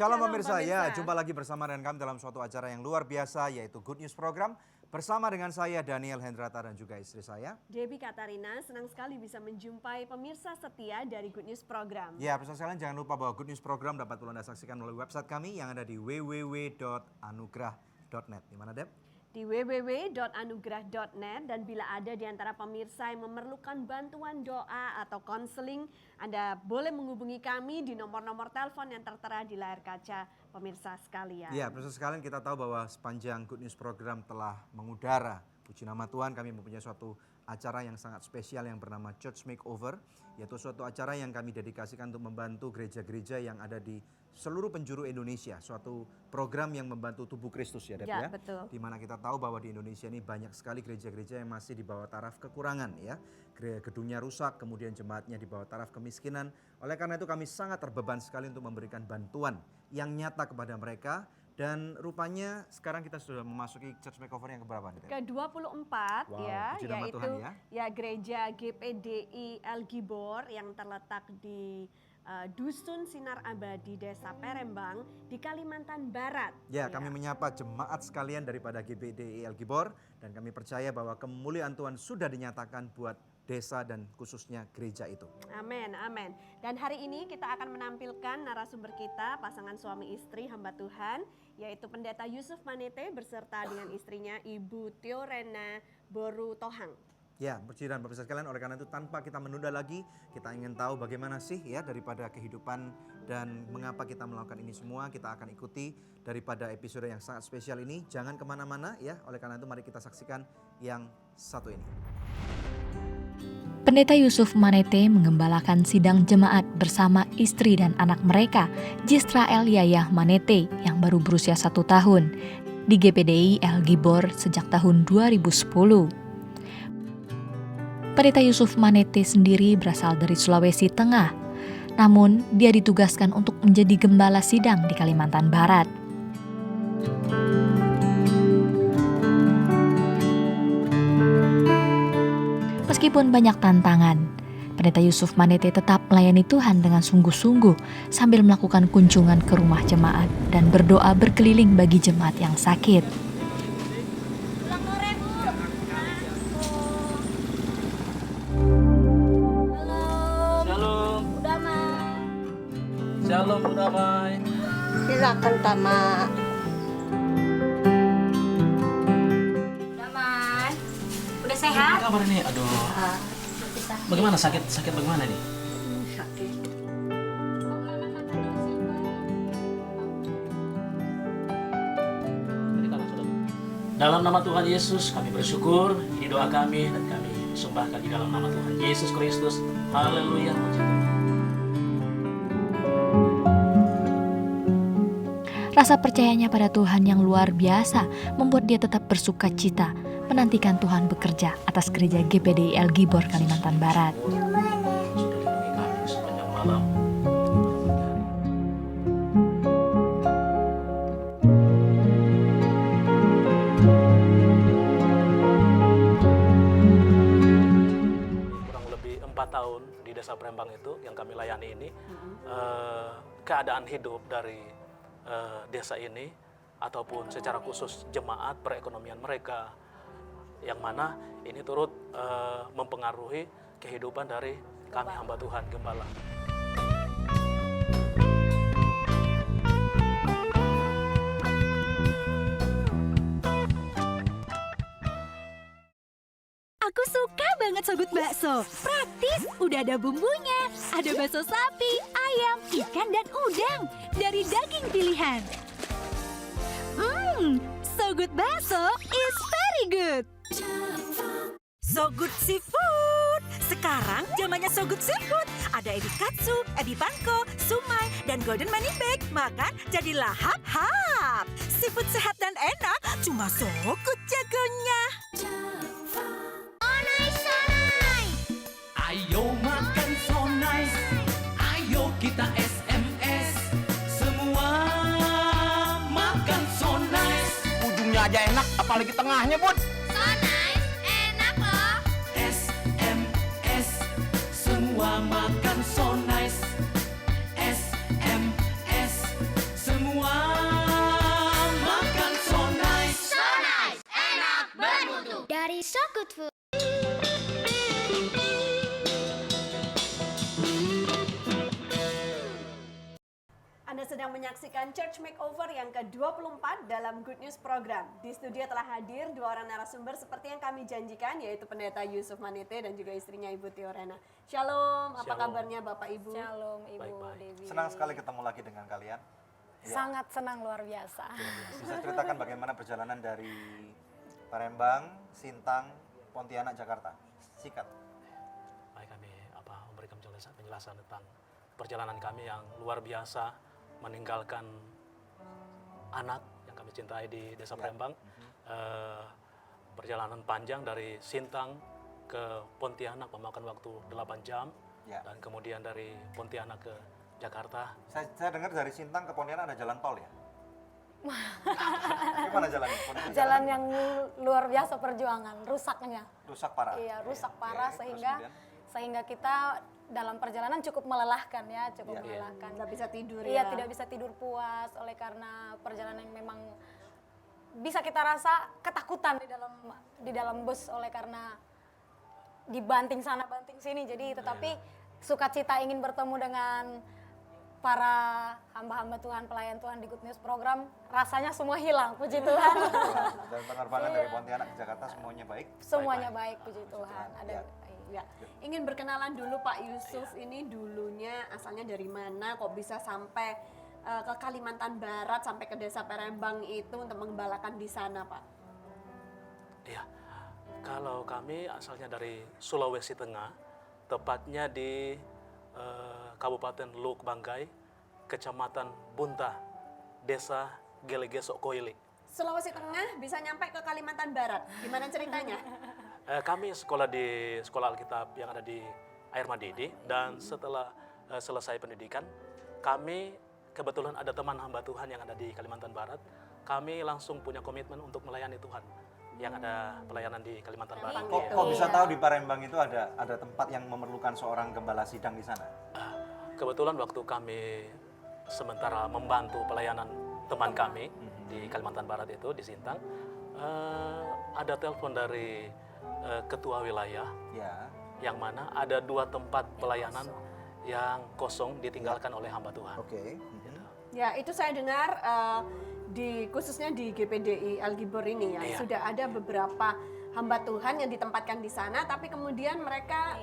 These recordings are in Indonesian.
Shalom pemirsa, ya jumpa lagi bersama dengan kami dalam suatu acara yang luar biasa yaitu Good News Program. Bersama dengan saya Daniel Hendrata dan juga istri saya Debbie Katarina, senang sekali bisa menjumpai pemirsa setia dari Good News Program. Ya pemirsa sekalian, jangan lupa bahwa Good News Program dapat Anda saksikan melalui website kami yang ada di www.anugrah.net. Di mana Deb? Di www.anugrah.net, dan bila ada di antara pemirsa yang memerlukan bantuan doa atau konseling, Anda boleh menghubungi kami di nomor-nomor telepon yang tertera di layar kaca pemirsa sekalian. Ya pemirsa sekalian, kita tahu bahwa sepanjang Good News Program telah mengudara, puji nama Tuhan, kami mempunyai suatu acara yang sangat spesial yang bernama Church Makeover, yaitu suatu acara yang kami dedikasikan untuk membantu gereja-gereja yang ada di seluruh penjuru Indonesia, suatu program yang membantu tubuh Kristus ya Deb ya. Betul. Dimana kita tahu bahwa di Indonesia ini banyak sekali gereja-gereja yang masih di bawah taraf kekurangan ya. Gedungnya rusak, kemudian jemaatnya di bawah taraf kemiskinan. Oleh karena itu kami sangat terbeban sekali untuk memberikan bantuan yang nyata kepada mereka. Dan rupanya sekarang kita sudah memasuki Church Makeover yang keberapa nih? Ke-24 wow, ya, yaitu Tuhan, ya gereja GPDI El Gibor yang terletak di Dusun Sinar Abadi, Desa Perembang di Kalimantan Barat. Ya, kami menyapa jemaat sekalian daripada GPDI El Gibor dan kami percaya bahwa kemuliaan Tuhan sudah dinyatakan buat desa dan khususnya gereja itu. Amin, amin. Dan hari ini kita akan menampilkan narasumber kita, pasangan suami istri hamba Tuhan, yaitu Pendeta Yusuf Manete beserta dengan istrinya Ibu Theorena Boru Tohang. Ya, puji dan pemirsa sekalian, oleh karena itu tanpa kita menunda lagi, kita ingin tahu bagaimana sih ya daripada kehidupan dan mengapa kita melakukan ini semua. Kita akan ikuti daripada episode yang sangat spesial ini. Jangan kemana-mana ya, oleh karena itu mari kita saksikan yang satu ini. Pendeta Yusuf Manete mengembalakan sidang jemaat bersama istri dan anak mereka, Jisrael Yayah Manete yang baru berusia 1 tahun, di GPDI El Gibor sejak tahun 2010. Pendeta Yusuf Manete sendiri berasal dari Sulawesi Tengah, namun dia ditugaskan untuk menjadi gembala sidang di Kalimantan Barat. Meskipun banyak tantangan, Pendeta Yusuf Manete tetap melayani Tuhan dengan sungguh-sungguh sambil melakukan kunjungan ke rumah jemaat dan berdoa berkeliling bagi jemaat yang sakit. Shalom Bu Damai. Silakan Tama. Damai, udah sehat? Apa kabar nih? Aduh. Bagaimana sakit bagaimana nih? Sakit. Dalam nama Tuhan Yesus kami bersyukur. Ini doa kami dan kami sumpahkan di dalam nama Tuhan Yesus Kristus. Haleluya. Rasa percayanya pada Tuhan yang luar biasa membuat dia tetap bersuka cita menantikan Tuhan bekerja atas gereja GPDI El Gibor Kalimantan Barat. Kurang lebih 4 tahun di Desa Perembang itu yang kami layani ini, keadaan hidup dari desa ini ataupun secara khusus jemaat perekonomian mereka yang mana ini turut mempengaruhi kehidupan dari kami hamba Tuhan gembala. Aku suka banget sogut bakso. Praktis, udah ada bumbunya. Ada bakso sapi, ayam, ikan, dan udang. Dari daging pilihan. Sogut bakso is very good. Sogut Seafood. Sekarang zamannya Sogut Seafood. Ada ebi katsu, ebi panko, sumai, dan golden money bag. Makan jadi lahap-hap. Seafood sehat dan enak, cuma Sogut jagonya. Ayo makan so nice, ayo kita SMS, semua makan so nice. Ujungnya aja enak, apalagi tengahnya, Bud. So nice, enak loh. SMS, semua makan so nice. SMS, good food. Anda sedang menyaksikan Church Makeover yang ke-24 dalam Good News Program. Di studio telah hadir dua orang narasumber seperti yang kami janjikan, yaitu Pendeta Yusuf Manete dan juga istrinya Ibu Theorena. Shalom, apa Shalom. kabarnya Bapak Ibu? Shalom Ibu Baik-baik. Dewi. Senang sekali ketemu lagi dengan kalian. Ya, Sangat senang luar biasa. bisa ceritakan bagaimana perjalanan dari Palembang, Sintang, Pontianak, Jakarta. Sikat. Baik, kami memberikan penjelasan tentang perjalanan kami yang luar biasa, meninggalkan anak yang kami cintai di Desa Palembang. Perjalanan panjang dari Sintang ke Pontianak memakan waktu 8 jam. Ya. Dan kemudian dari Pontianak ke Jakarta. Saya dengar dari Sintang ke Pontianak ada jalan tol ya? Gimana jalannya? Kondisi Jalan yang luar biasa perjuangan, rusaknya. rusak parah. Iya, rusak Oke, parah terus sehingga kemudian? kita dalam perjalanan cukup melelahkan ya, cukup Iya. melelahkan. Nggak bisa tidur Iya, ya? tidak bisa tidur puas oleh karena perjalanan yang memang bisa kita rasa ketakutan di dalam bus oleh karena dibanting sana banting sini. Jadi tetapi sukacita ingin bertemu dengan para hamba-hamba Tuhan, pelayan Tuhan di Good News Program, rasanya semua hilang, puji Tuhan. Dan penerbangan dari Pontianak ke Jakarta semuanya baik. Semuanya baik, puji Tuhan. Ya. Ya, ingin berkenalan dulu Pak Yusuf, ini dulunya asalnya dari mana, kok bisa sampai ke Kalimantan Barat, sampai ke Desa Palembang itu untuk mengembalakan di sana Pak? Iya, kalau kami asalnya dari Sulawesi Tengah, tepatnya di Kabupaten Luk Banggai, Kecamatan Buntah, Desa Gelegesok Koili. Sulawesi Tengah bisa nyampe ke Kalimantan Barat, gimana ceritanya? Kami sekolah di Sekolah Alkitab yang ada di Air Madidi, dan setelah selesai pendidikan, kami kebetulan ada teman hamba Tuhan yang ada di Kalimantan Barat. Kami langsung punya komitmen untuk melayani Tuhan yang ada pelayanan di Kalimantan Barat. Kok bisa tahu di Palembang itu ada tempat yang memerlukan seorang gembala sidang di sana? Kebetulan waktu kami sementara membantu pelayanan teman kami di Kalimantan Barat itu di Sintang, ada telepon dari ketua wilayah, Ya. yang mana ada 2 tempat pelayanan yang kosong ditinggalkan oleh hamba Tuhan. Oke. Ya, itu saya dengar khususnya di GPDI El Gibor ini ya, Iya. sudah ada beberapa hamba Tuhan yang ditempatkan di sana, tapi kemudian mereka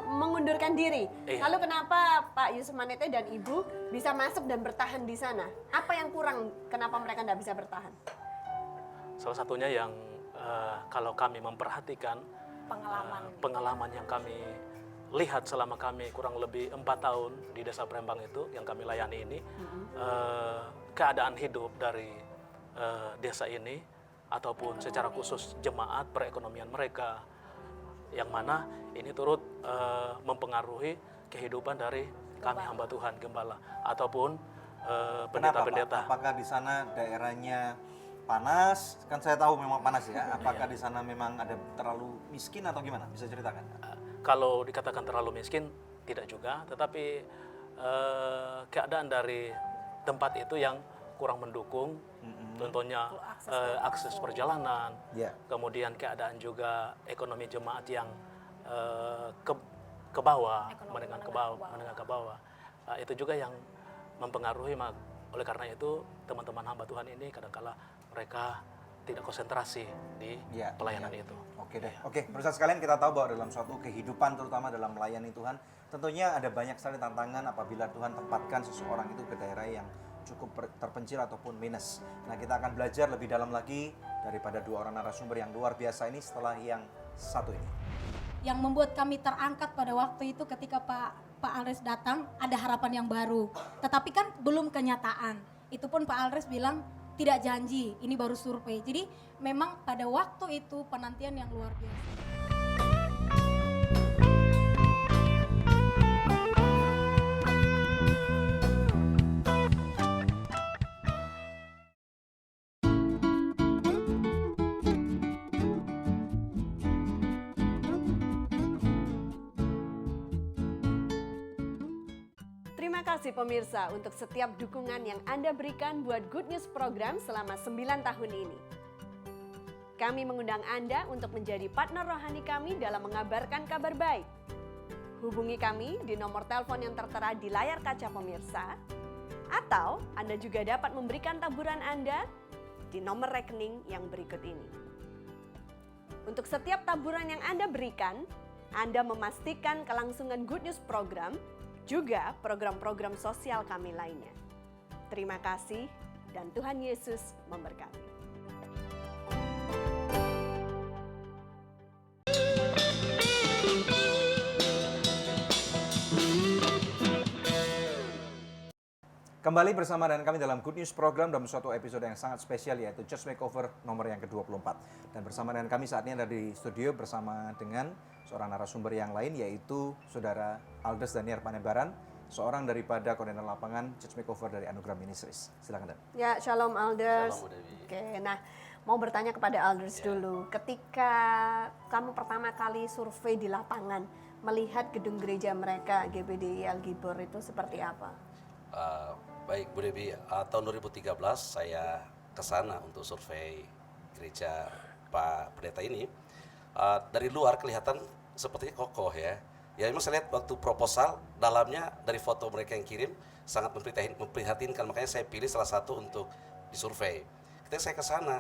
mengundurkan diri. Iya. Lalu kenapa Pak Yusuf Manete dan Ibu bisa masuk dan bertahan di sana? Apa yang kurang, kenapa mereka tidak bisa bertahan? Salah satunya yang kalau kami memperhatikan pengalaman yang kami lihat selama kami kurang lebih 4 tahun di Desa Palembang itu yang kami layani ini, keadaan hidup dari desa ini ataupun secara khusus jemaat, perekonomian mereka, yang mana ini turut mempengaruhi kehidupan dari kami hamba Tuhan, gembala ataupun Kenapa, Pak? pendeta-pendeta. Apakah di sana daerahnya panas? Kan saya tahu memang panas ya. Apakah di sana memang ada terlalu miskin atau gimana? Bisa ceritakan? Kalau dikatakan terlalu miskin, tidak juga. Tetapi keadaan dari tempat itu yang kurang mendukung. Contohnya akses perjalanan, Ya. kemudian keadaan juga ekonomi jemaat yang ke bawah, menengah ke bawah. Itu juga yang mempengaruhi. Oleh karena itu, teman-teman hamba Tuhan ini kadang-kala mereka tidak konsentrasi di pelayanan itu. Oke deh. Oke, pemirsa sekalian, kita tahu bahwa dalam suatu kehidupan, terutama dalam melayani Tuhan, tentunya ada banyak sekali tantangan apabila Tuhan tempatkan seseorang itu ke daerah yang cukup terpencil ataupun minus. Nah, kita akan belajar lebih dalam lagi daripada 2 orang narasumber yang luar biasa ini setelah yang satu ini. Yang membuat kami terangkat pada waktu itu ketika Pak Alres datang, ada harapan yang baru. Tetapi kan belum kenyataan. Itu pun Pak Alres bilang tidak janji, ini baru survei. Jadi memang pada waktu itu penantian yang luar biasa. Terima kasih pemirsa untuk setiap dukungan yang Anda berikan buat Good News Program selama 9 tahun ini. Kami mengundang Anda untuk menjadi partner rohani kami dalam mengabarkan kabar baik. Hubungi kami di nomor telepon yang tertera di layar kaca pemirsa, atau Anda juga dapat memberikan taburan Anda di nomor rekening yang berikut ini. Untuk setiap taburan yang Anda berikan, Anda memastikan kelangsungan Good News program, juga program-program sosial kami lainnya. Terima kasih dan Tuhan Yesus memberkati. Kembali bersama dengan kami dalam Good News program dalam suatu episode yang sangat spesial, yaitu Church Makeover nomor yang ke-24. Dan bersama dengan kami saat ini ada di studio bersama dengan seorang narasumber yang lain, yaitu Saudara Alders Daniel Panebaran, seorang daripada koordinator lapangan Church Makeover dari Anugerah Ministries. Silakan, Dan. Ya, Shalom Alders. Shalom, Bu Dewi. Oke, nah mau bertanya kepada Alders dulu. Ketika kamu pertama kali survei di lapangan, melihat gedung gereja mereka, GBDI Elgibor itu seperti apa? Baik Bu Dewi, tahun 2013 saya ke sana untuk survei gereja Pak Pendeta ini. Dari luar kelihatan sepertinya kokoh ya. Ya memang saya lihat waktu proposal, dalamnya dari foto mereka yang kirim sangat memprihatinkan, makanya saya pilih salah satu untuk disurvei. Ketika saya ke sana,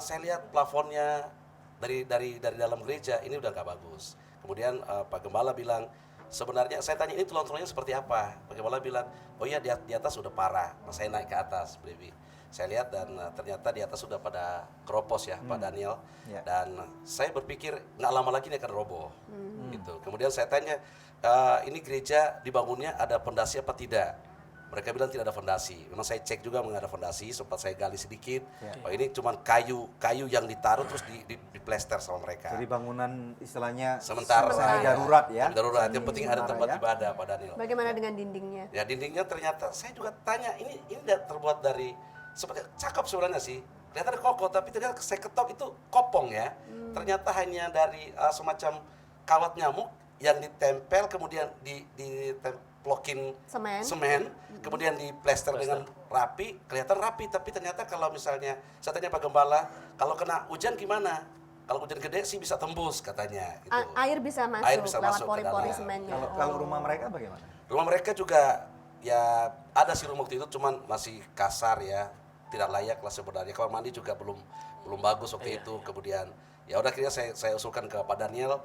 saya lihat plafonnya dari dalam gereja ini udah nggak bagus. Kemudian Pak Gembala bilang, sebenarnya saya tanya ini tulang-tulangnya seperti apa? Pak Gembala bilang, oh iya di atas sudah parah. Nah, saya naik ke atas, Baby. Saya lihat dan ternyata di atas sudah pada keropos ya, Pak Daniel. Yeah. Dan saya berpikir nggak lama lagi ini akan roboh. Gitu. Kemudian saya tanya, ini gereja dibangunnya ada fondasi apa tidak? Mereka bilang tidak ada fondasi. Memang saya cek juga mengenai ada fondasi, sempat saya gali sedikit. Yeah. Oh ini cuma kayu yang ditaruh terus diplester sama mereka. Jadi bangunan istilahnya sementara darurat ya. Darurat. Yang penting ada tempat ya. ibadah, Pak Daniel. Bagaimana dengan dindingnya? Ya dindingnya ternyata saya juga tanya ini terbuat dari seperti cakep sebenarnya sih. Kelihatan kokoh tapi ternyata saya ketok itu kopong ya. Ternyata hanya dari semacam kawat nyamuk yang ditempel kemudian ditemplokin semen kemudian diplester dengan rapi, kelihatan rapi tapi ternyata kalau misalnya saya tanya Pak Gembala, kalau kena hujan gimana? Kalau hujan gede sih bisa tembus katanya gitu. Air bisa masuk, Air bisa lewat masuk ke pori-pori dalam. semennya. Kalau rumah mereka bagaimana? Rumah mereka juga ya ada sih rumah waktu itu cuman masih kasar ya, tidak layak lah sebenarnya. Kamar mandi juga belum bagus waktu itu. Kemudian ya udah akhirnya saya usulkan ke Pak Daniel,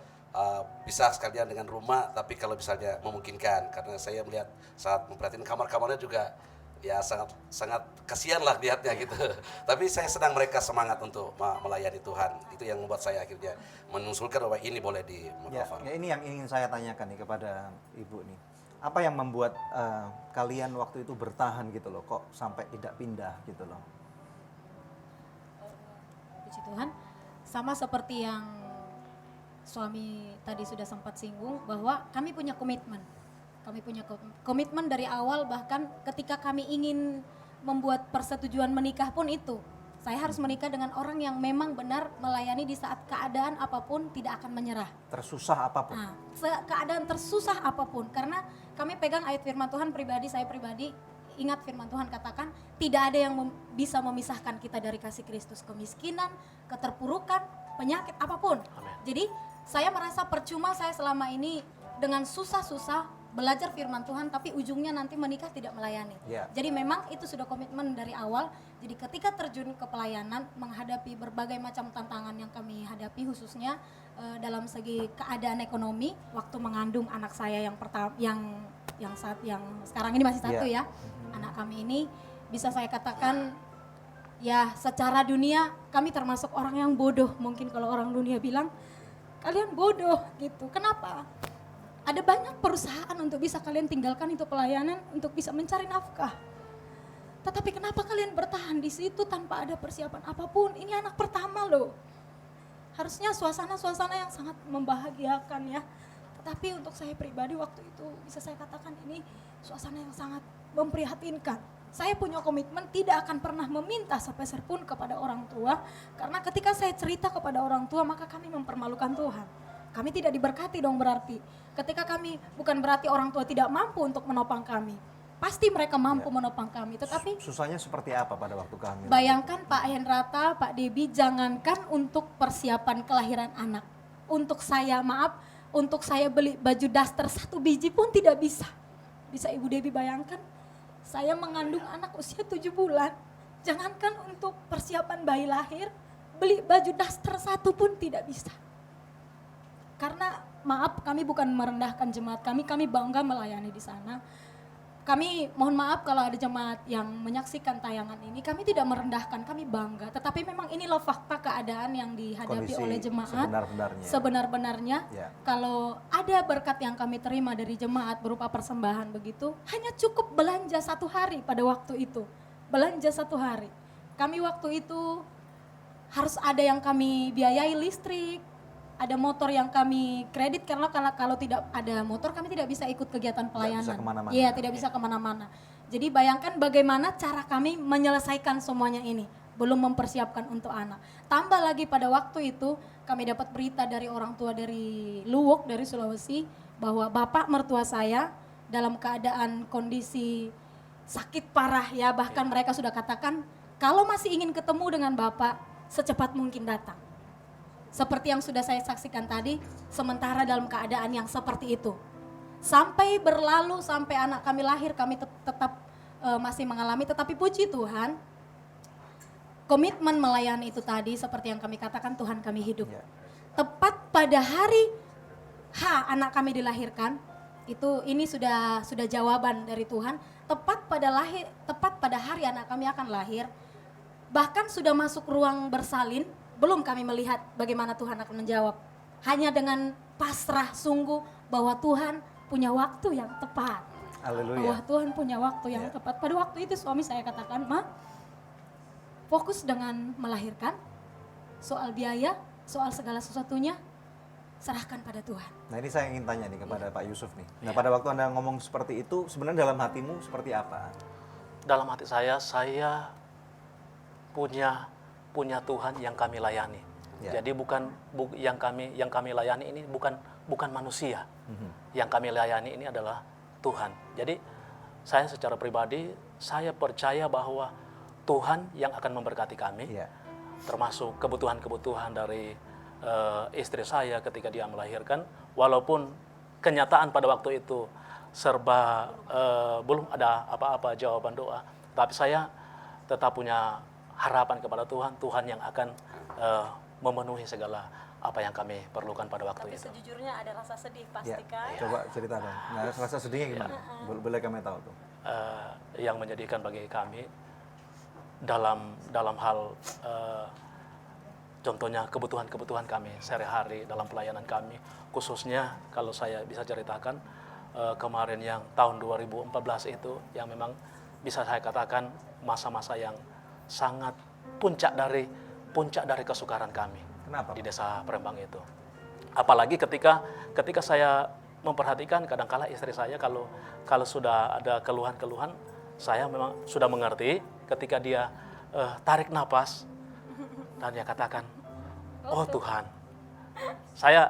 bisa sekalian dengan rumah tapi kalau misalnya memungkinkan, karena saya melihat saat memperhatikan kamar-kamarnya juga ya sangat kasihan lah lihatnya gitu. Tapi saya sedang mereka semangat untuk melayani Tuhan. Itu yang membuat saya akhirnya mengusulkan bahwa ini boleh di makeover. Ya, ini yang ingin saya tanyakan nih kepada Ibu nih. Apa yang membuat kalian waktu itu bertahan gitu loh, kok sampai tidak pindah gitu loh? Puji Tuhan, sama seperti yang suami tadi sudah sempat singgung, bahwa kami punya komitmen. Kami punya komitmen dari awal, bahkan ketika kami ingin membuat persetujuan menikah pun itu. Saya harus menikah dengan orang yang memang benar melayani di saat keadaan apapun, tidak akan menyerah. Tersusah apapun? Nah, keadaan tersusah apapun, karena kami pegang ayat firman Tuhan pribadi, saya pribadi ingat firman Tuhan katakan, tidak ada yang bisa memisahkan kita dari kasih Kristus, kemiskinan, keterpurukan, penyakit, apapun. Amen. Jadi saya merasa percuma saya selama ini dengan susah-susah belajar firman Tuhan, tapi ujungnya nanti menikah tidak melayani. Yeah. Jadi memang itu sudah komitmen dari awal. Jadi ketika terjun ke pelayanan, menghadapi berbagai macam tantangan yang kami hadapi, khususnya dalam segi keadaan ekonomi, waktu mengandung anak saya yang pertama, yang sekarang ini masih satu ya, anak kami ini bisa saya katakan ya secara dunia kami termasuk orang yang bodoh. Mungkin kalau orang dunia bilang kalian bodoh gitu. Kenapa? Ada banyak perusahaan untuk bisa kalian tinggalkan itu pelayanan untuk bisa mencari nafkah. Tetapi kenapa kalian bertahan di situ tanpa ada persiapan apapun? Ini anak pertama loh. Harusnya suasana-suasana yang sangat membahagiakan ya. Tetapi untuk saya pribadi waktu itu bisa saya katakan ini suasana yang sangat memprihatinkan. Saya punya komitmen tidak akan pernah meminta sepeser pun kepada orang tua. Karena ketika saya cerita kepada orang tua maka kami mempermalukan Tuhan. Kami tidak diberkati dong berarti. Ketika kami, bukan berarti orang tua tidak mampu untuk menopang kami. pasti mereka mampu menopang kami. Tetapi Susahnya seperti apa pada waktu kehamilan? bayangkan Pak Hendrata, Pak Debi, jangankan untuk persiapan kelahiran anak. Untuk saya, untuk saya beli baju daster 1 biji pun tidak bisa. Bisa Ibu Debi bayangkan, saya mengandung anak usia 7 bulan. Jangankan untuk persiapan bayi lahir, beli baju daster 1 pun tidak bisa. Karena kami bukan merendahkan jemaat kami bangga melayani di sana. Kami mohon maaf kalau ada jemaat yang menyaksikan tayangan ini, kami tidak merendahkan, kami bangga. Tetapi memang inilah fakta keadaan yang dihadapi Kondisi oleh jemaat. sebenar-benarnya. Ya. Kalau ada berkat yang kami terima dari jemaat berupa persembahan begitu, hanya cukup belanja 1 hari pada waktu itu. Belanja 1 hari. Kami waktu itu harus ada yang kami biayai listrik, ada motor yang kami kredit karena kalau tidak ada motor kami tidak bisa ikut kegiatan pelayanan. Iya, tidak bisa kemana-mana. Jadi bayangkan bagaimana cara kami menyelesaikan semuanya ini. Belum mempersiapkan untuk anak. Tambah lagi pada waktu itu kami dapat berita dari orang tua dari Luwuk, dari Sulawesi, bahwa bapak mertua saya dalam keadaan kondisi sakit parah ya. Bahkan mereka sudah katakan kalau masih ingin ketemu dengan bapak secepat mungkin datang. Seperti yang sudah saya saksikan tadi, sementara dalam keadaan yang seperti itu. Sampai berlalu, sampai anak kami lahir, kami tetap masih mengalami, tetapi puji Tuhan, komitmen melayani itu tadi, seperti yang kami katakan, Tuhan kami hidup. Tepat pada hari anak kami dilahirkan, ini sudah jawaban dari Tuhan, tepat pada hari anak kami akan lahir, bahkan sudah masuk ruang bersalin, belum kami melihat bagaimana Tuhan akan menjawab. Hanya dengan pasrah sungguh bahwa Tuhan punya waktu yang tepat. Haleluya. Bahwa Tuhan punya waktu yang tepat. Pada waktu itu suami saya katakan, Ma, fokus dengan melahirkan, soal biaya, soal segala sesuatunya, serahkan pada Tuhan. Nah ini saya ingin tanya nih kepada Pak Yusuf nih. Nah pada waktu Anda ngomong seperti itu, sebenarnya dalam hatimu seperti apa? Dalam hati saya punya Tuhan yang kami layani. Jadi yang kami layani ini bukan manusia. Yang kami layani ini adalah Tuhan. Jadi saya secara pribadi saya percaya bahwa Tuhan yang akan memberkati kami. Termasuk kebutuhan-kebutuhan dari istri saya ketika dia melahirkan, walaupun kenyataan pada waktu itu serba belum ada apa-apa jawaban doa, tapi saya tetap punya harapan kepada Tuhan yang akan memenuhi segala apa yang kami perlukan pada waktu itu. Tapi sejujurnya ada rasa sedih pasti kan? Coba cerita dong. Nah, rasa sedihnya gimana? Boleh kami tahu tuh. Yang menyedihkan bagi kami dalam hal contohnya kebutuhan kami sehari-hari dalam pelayanan kami, khususnya kalau saya bisa ceritakan kemarin yang tahun 2014 itu yang memang bisa saya katakan masa-masa yang sangat puncak dari kesukaran kami. Kenapa? Di desa Prembang itu. Apalagi ketika saya memperhatikan kadangkala istri saya kalau sudah ada keluhan-keluhan, saya memang sudah mengerti ketika dia tarik napas dan dia katakan, "Oh Tuhan." Saya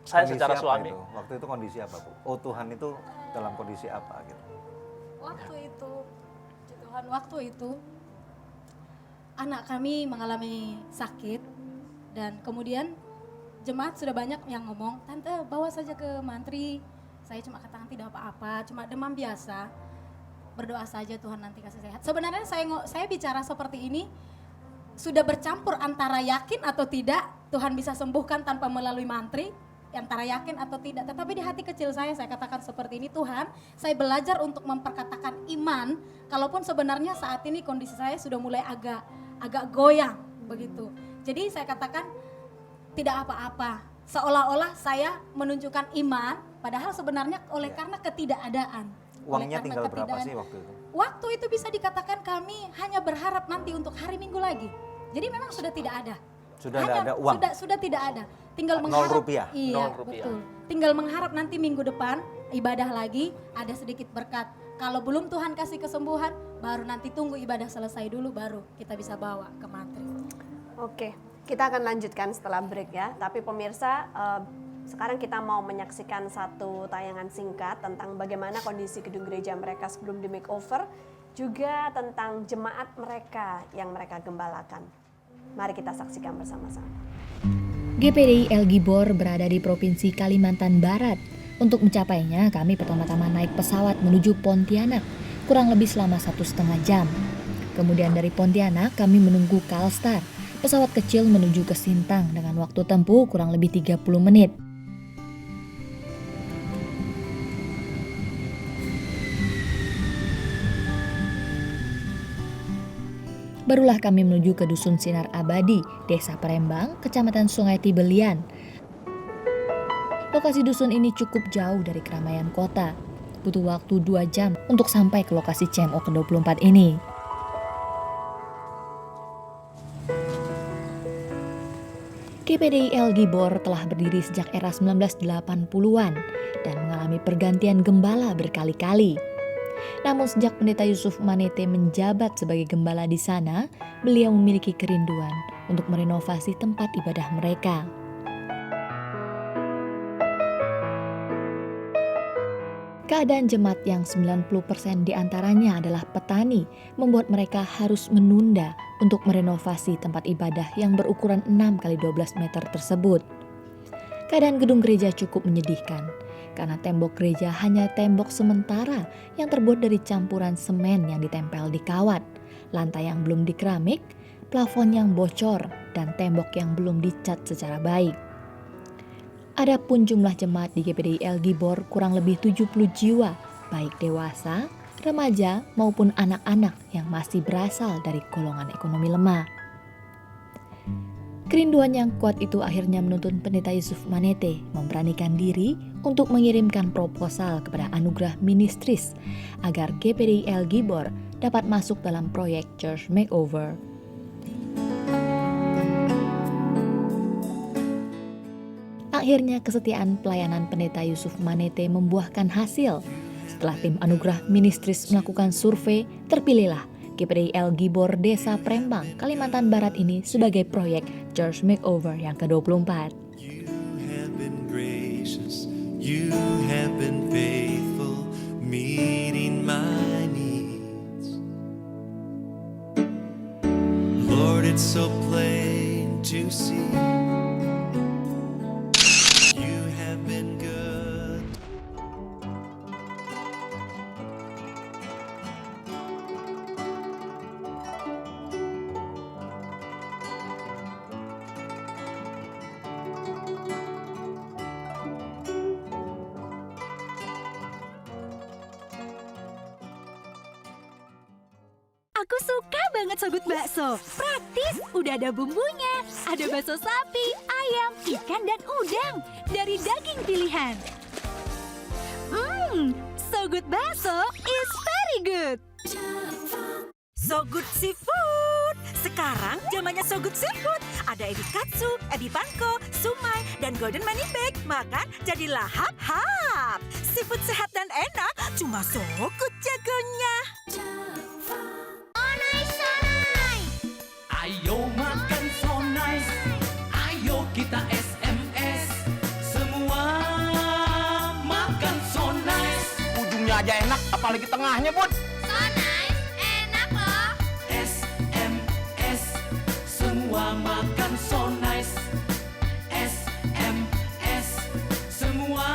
secara suami itu? Waktu itu kondisi apa, Bu? Oh Tuhan itu dalam kondisi apa gitu? Waktu itu anak kami mengalami sakit dan kemudian jemaat sudah banyak yang ngomong, "Tante, bawa saja ke mantri." Saya cuma katakan tidak apa-apa, cuma demam biasa. Berdoa saja Tuhan nanti kasih sehat. Sebenarnya saya bicara seperti ini sudah bercampur antara yakin atau tidak Tuhan bisa sembuhkan tanpa melalui mantri, antara yakin atau tidak. Tetapi di hati kecil saya katakan seperti ini, Tuhan, saya belajar untuk memperkatakan iman, kalaupun sebenarnya saat ini kondisi saya sudah mulai agak goyang begitu. Jadi saya katakan tidak apa-apa, seolah-olah saya menunjukkan iman, padahal sebenarnya karena ketidakadaan. Uangnya tinggal berapa sih waktu itu? Waktu itu bisa dikatakan kami hanya berharap nanti untuk hari Minggu lagi. Jadi memang sudah tidak ada. Sudah tidak ada uang? Sudah tidak ada. Tinggal 0 mengharap. rupiah? Iya, 0 rupiah. betul. Tinggal mengharap nanti minggu depan ibadah lagi ada sedikit berkat. Kalau belum Tuhan kasih kesembuhan, baru nanti tunggu ibadah selesai dulu baru kita bisa bawa ke mantri. Oke, kita akan lanjutkan setelah break ya. Tapi pemirsa, Sekarang kita mau menyaksikan satu tayangan singkat tentang bagaimana kondisi gedung gereja mereka sebelum di makeover, juga tentang jemaat mereka yang mereka gembalakan. Mari kita saksikan bersama-sama. GPDI El Gibor berada di Provinsi Kalimantan Barat. Untuk mencapainya, kami pertama-tama naik pesawat menuju Pontianak, kurang lebih selama 1,5 jam. Kemudian dari Pontianak, kami menunggu Kalstar, pesawat kecil menuju ke Sintang dengan waktu tempuh kurang lebih 30 menit. Barulah kami menuju ke Dusun Sinar Abadi, Desa Perembang, Kecamatan Sungai Tibelian. Lokasi dusun ini cukup jauh dari keramaian kota. Butuh waktu 2 jam untuk sampai ke lokasi CMO ke-24 ini. GPDI El Gibor telah berdiri sejak era 1980-an dan mengalami pergantian gembala berkali-kali. Namun sejak Pendeta Yusuf Manete menjabat sebagai gembala di sana, beliau memiliki kerinduan untuk merenovasi tempat ibadah mereka. Keadaan jemaat yang 90% diantaranya adalah petani membuat mereka harus menunda untuk merenovasi tempat ibadah yang berukuran 6 x 12 meter tersebut. Keadaan gedung gereja cukup menyedihkan karena tembok gereja hanya tembok sementara yang terbuat dari campuran semen yang ditempel di kawat, lantai yang belum dikeramik, plafon yang bocor, dan tembok yang belum dicat secara baik. Adapun jumlah jemaat di GPDI El Gibor kurang lebih 70 jiwa, baik dewasa, remaja maupun anak-anak yang masih berasal dari golongan ekonomi lemah. Kerinduan yang kuat itu akhirnya menuntun Pendeta Yusuf Manete memberanikan diri untuk mengirimkan proposal kepada Anugerah Ministries agar GPDI El Gibor dapat masuk dalam proyek Church Makeover. Akhirnya kesetiaan pelayanan Pendeta Yusuf Manete membuahkan hasil. Setelah tim Anugerah Ministries melakukan survei, terpilihlah GPDI El Gibor Desa Prembang, Kalimantan Barat ini sebagai proyek Church Makeover yang ke-24. You have been gracious, you have been faithful, meeting my needs. Lord, it's so plain to see. You have been good. Aku suka banget sogut bakso. Praktis, udah ada bumbunya. Ada bakso sapi, ayam, ikan, dan udang. Dari daging pilihan. Sogut bakso is very good. Sogut Seafood. Sekarang zamannya Sogut Seafood. Ada ebi katsu, ebi panko, sumai, dan golden money bag. Makan jadi lahap-hap. Seafood sehat dan enak, cuma Sogut jagonya. Ayo makan so nice, ayo kita SMS. Semua makan so nice. Ujungnya aja enak, apalagi tengahnya, Bud. So nice, enak loh. SMS, semua makan so nice. SMS, semua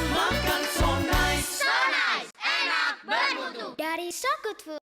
makan so nice. So nice, enak, bermutu. Dari So Good Food.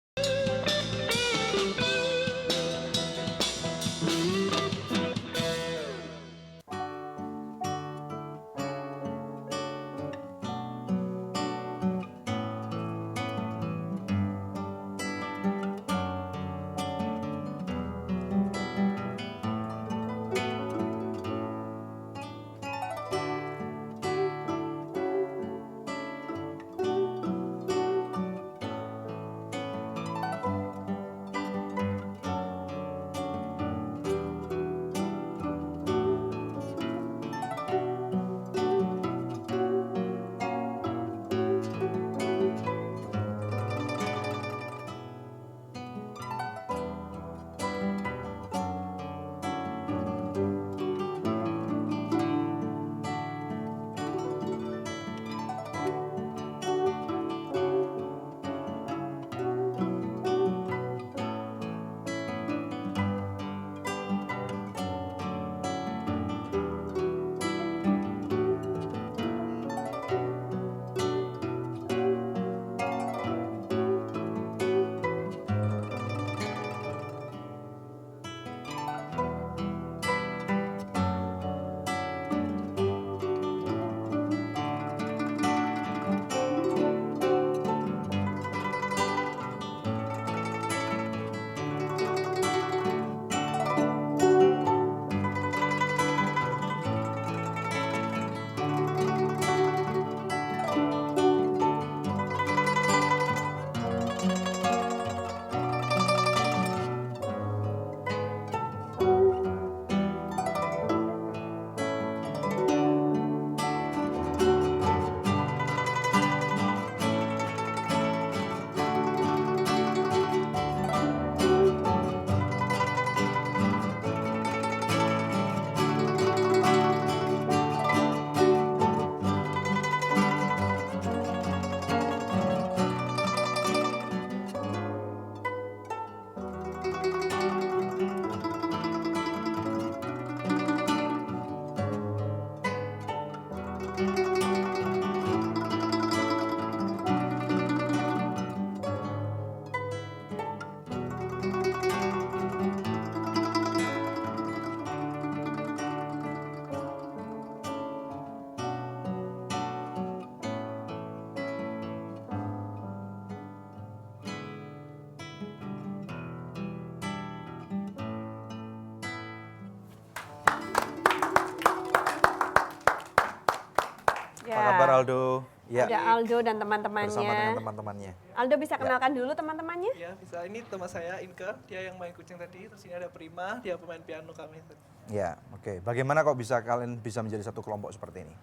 Ada. Apa kabar Aldo? Ya. Ada Aldo dan teman-temannya. Bersama dengan teman-temannya. Aldo bisa kenalkan dulu teman-temannya? Ya, bisa. Ini teman saya Inka, dia yang main kucing tadi. Terus ini ada Prima, dia pemain piano kami. Ya, oke. Bagaimana kok kalian bisa menjadi satu kelompok seperti ini?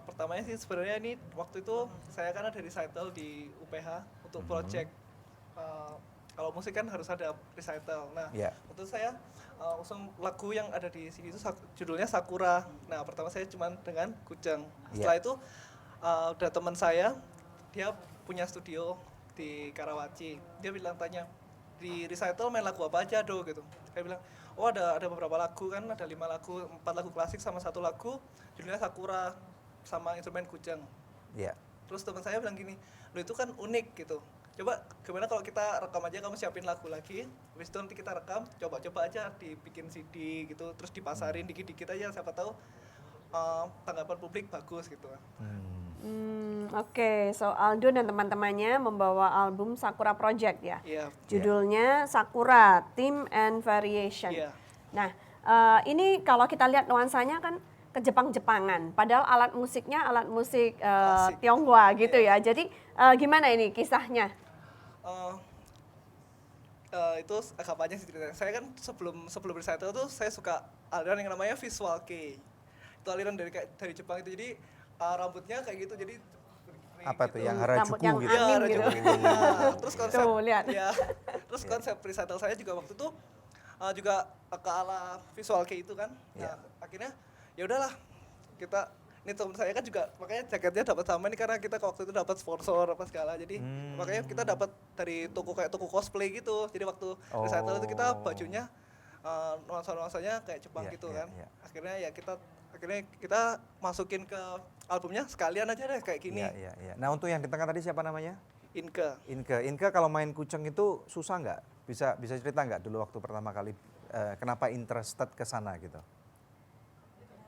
Pertamanya sih sebenarnya ini waktu itu saya kan ada recital di UPH untuk project. Kalau musik kan harus ada recital. Nah, untuk saya usung lagu yang ada di sini itu judulnya Sakura. Nah, pertama saya cuma dengan Kujang. Setelah itu ada teman saya, dia punya studio di Karawaci. Dia tanya, di recital main lagu apa aja Do gitu. Saya bilang, oh ada beberapa lagu kan, ada 5 lagu, 4 lagu klasik sama 1 lagu judulnya Sakura sama instrumen Kujang. Iya. Terus teman saya bilang gini, lo itu kan unik gitu. Coba gimana kalau kita rekam aja, kamu siapin lagu lagi, habis itu nanti kita rekam, coba-coba aja dibikin CD gitu, terus dipasarin dikit-dikit aja, siapa tahu tanggapan publik bagus gitu. Oke, so Aldo dan teman-temannya membawa album Sakura Project ya? Iya. Judulnya Sakura, Theme and Variation. Iya. Nah, ini kalau kita lihat nuansanya kan ke Jepang-Jepangan, padahal alat musiknya alat musik Tionghoa gitu ya. Jadi gimana ini kisahnya? Itu agak panjang sih ceritanya. Saya kan sebelum recital tuh saya suka aliran yang namanya visual kei. Itu aliran dari Jepang itu, jadi rambutnya kayak gitu, jadi apa gitu. tuh yang Harajuku yang gitu? anime Ya, Harajuku gitu. gitu. Nah, terus konsep Tuh, lihat. ya, terus konsep recital saya juga waktu itu juga ke ala visual kei itu kan. Nah, akhirnya ya udahlah, ini teman saya kan juga makanya jaketnya dapat sama ini karena kita waktu itu dapat sponsor apa segala, jadi makanya kita dapat dari toko cosplay gitu. Jadi waktu recital itu kita bajunya nuansa-nuansanya kayak Jepang gitu kan. Akhirnya kita masukin ke albumnya sekalian aja deh kayak gini. Iya. Nah, untuk yang di tengah tadi siapa namanya? Inka Kalau main kucing itu susah nggak? Bisa cerita nggak dulu waktu pertama kali kenapa interested ke sana gitu?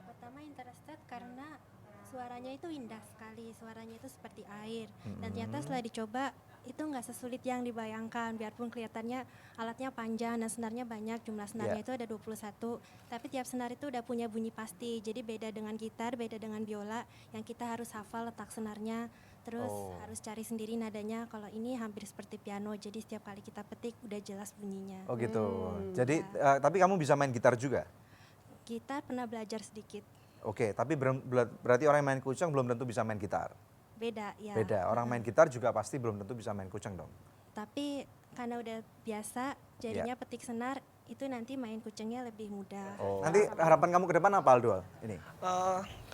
Pertama interested karena suaranya itu indah sekali, suaranya itu seperti air. Dan ternyata setelah dicoba itu nggak sesulit yang dibayangkan, biarpun kelihatannya alatnya panjang dan senarnya banyak, jumlah senarnya itu ada 21, tapi tiap senar itu udah punya bunyi pasti. Jadi beda dengan gitar, beda dengan biola yang kita harus hafal letak senarnya, terus harus cari sendiri nadanya. Kalau ini hampir seperti piano, jadi setiap kali kita petik udah jelas bunyinya. Oh gitu. Jadi tapi kamu bisa main gitar juga? Gitar pernah belajar sedikit. Oke, tapi berarti orang yang main kucing belum tentu bisa main gitar? Beda, ya. Beda, orang main gitar juga pasti belum tentu bisa main kucing dong? Tapi karena udah biasa, jadinya petik senar, itu nanti main kucingnya lebih mudah. Nanti harapan kamu ke depan apa Aldo? Ini?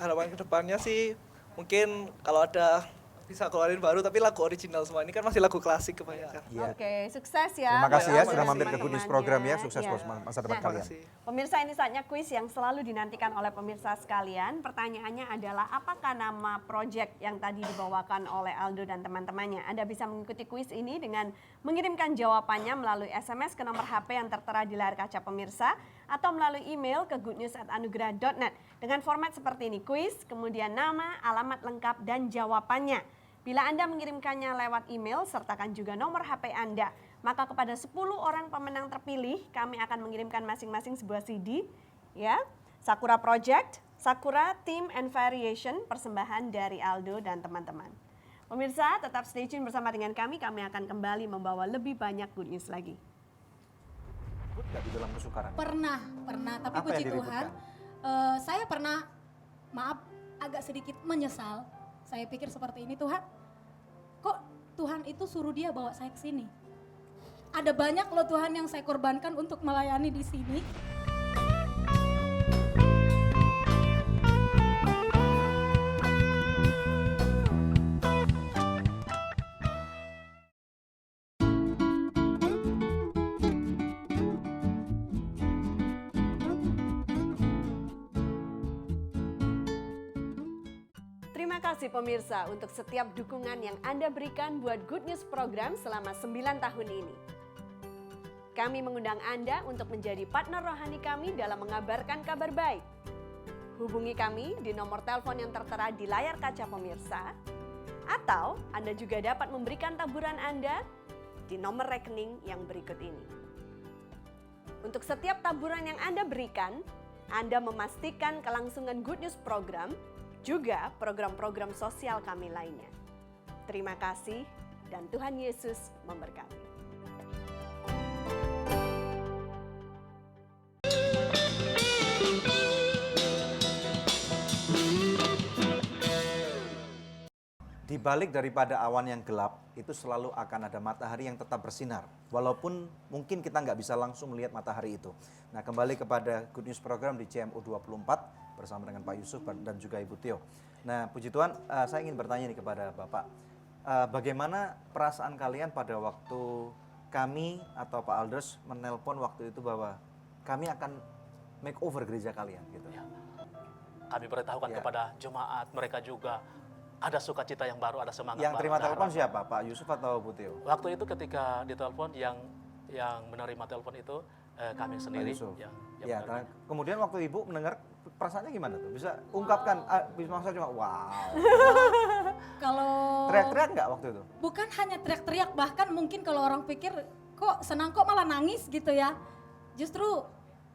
Harapan ke depannya sih mungkin kalau ada bisa keluarin baru tapi lagu original semua. Ini kan masih lagu klasik kebanyakan. Oke, sukses ya. Terima kasih ya buat sudah mampir ke teman-temannya. Good News Program ya. Sukses buat masa depan kalian. Pemirsa, ini saatnya kuis yang selalu dinantikan oleh pemirsa sekalian. Pertanyaannya adalah apakah nama project yang tadi dibawakan oleh Aldo dan teman-temannya? Anda bisa mengikuti kuis ini dengan mengirimkan jawabannya melalui SMS ke nomor HP yang tertera di layar kaca pemirsa atau melalui email ke goodnews@anugerah.net dengan format seperti ini: kuis, kemudian nama, alamat lengkap dan jawabannya. Bila Anda mengirimkannya lewat email, sertakan juga nomor HP Anda. Maka kepada 10 orang pemenang terpilih, kami akan mengirimkan masing-masing sebuah CD. Ya, Sakura Project, Sakura Theme and Variation, persembahan dari Aldo dan teman-teman. Pemirsa, tetap stay tune bersama dengan kami akan kembali membawa lebih banyak good news lagi. Di dalam kesukaran? Pernah, tapi puji Tuhan, saya pernah, maaf, agak sedikit menyesal. Saya pikir seperti ini, Tuhan, kok Tuhan itu suruh dia bawa saya ke sini? Ada banyak loh Tuhan yang saya korbankan untuk melayani di sini. Terima kasih pemirsa untuk setiap dukungan yang Anda berikan buat Good News Program selama 9 tahun ini. Kami mengundang Anda untuk menjadi partner rohani kami dalam mengabarkan kabar baik. Hubungi kami di nomor telepon yang tertera di layar kaca pemirsa, atau Anda juga dapat memberikan taburan Anda di nomor rekening yang berikut ini. Untuk setiap taburan yang Anda berikan, Anda memastikan kelangsungan Good News Program juga program-program sosial kami lainnya. Terima kasih dan Tuhan Yesus memberkati. Di balik daripada awan yang gelap, itu selalu akan ada matahari yang tetap bersinar. Walaupun mungkin kita nggak bisa langsung melihat matahari itu. Nah, kembali kepada Good News Program di CMO 24 bersama dengan Pak Yusuf dan juga Ibu Tio. Nah, puji Tuhan, saya ingin bertanya nih kepada Bapak. Bagaimana perasaan kalian pada waktu kami atau Pak Alders menelpon waktu itu bahwa kami akan make over gereja kalian gitu. Ya. Kami beritahukan kepada jemaat, mereka juga ada sukacita yang baru, ada semangat yang baru. Terima telepon siapa? Pak Yusuf atau Bu Tio? Waktu itu ketika ditelepon yang menerima telepon itu kami sendiri. Yang kemudian waktu Ibu mendengar perasaannya gimana tuh? Bisa ungkapkan, bisa maksudnya cuma wow. Kalau teriak-teriak nggak waktu itu? Bukan hanya teriak-teriak, bahkan mungkin kalau orang pikir kok senang kok malah nangis gitu ya. Justru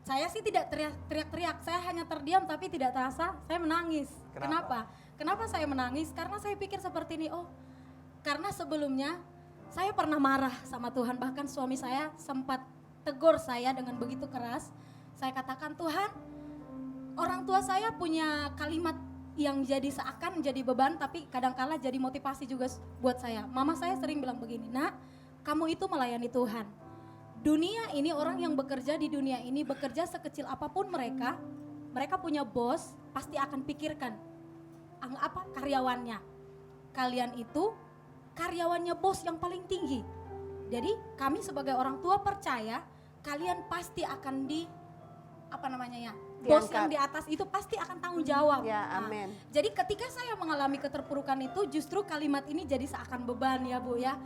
saya sih tidak teriak-teriak, saya hanya terdiam tapi tidak terasa saya menangis. Kenapa saya menangis? Karena saya pikir seperti ini, karena sebelumnya saya pernah marah sama Tuhan, bahkan suami saya sempat tegur saya dengan begitu keras. Saya katakan, Tuhan, orang tua saya punya kalimat yang seakan jadi beban, tapi kadangkala jadi motivasi juga buat saya. Mama saya sering bilang begini, nak, kamu itu melayani Tuhan. Dunia ini, orang yang bekerja di dunia ini, bekerja sekecil apapun mereka punya bos, pasti akan pikirkan karyawannya. Kalian itu karyawannya bos yang paling tinggi. Jadi kami sebagai orang tua percaya kalian pasti akan bos yang di atas itu pasti akan tanggung jawab. Ya, amin. Jadi ketika saya mengalami keterpurukan itu, justru kalimat ini jadi seakan beban ya Bu ya.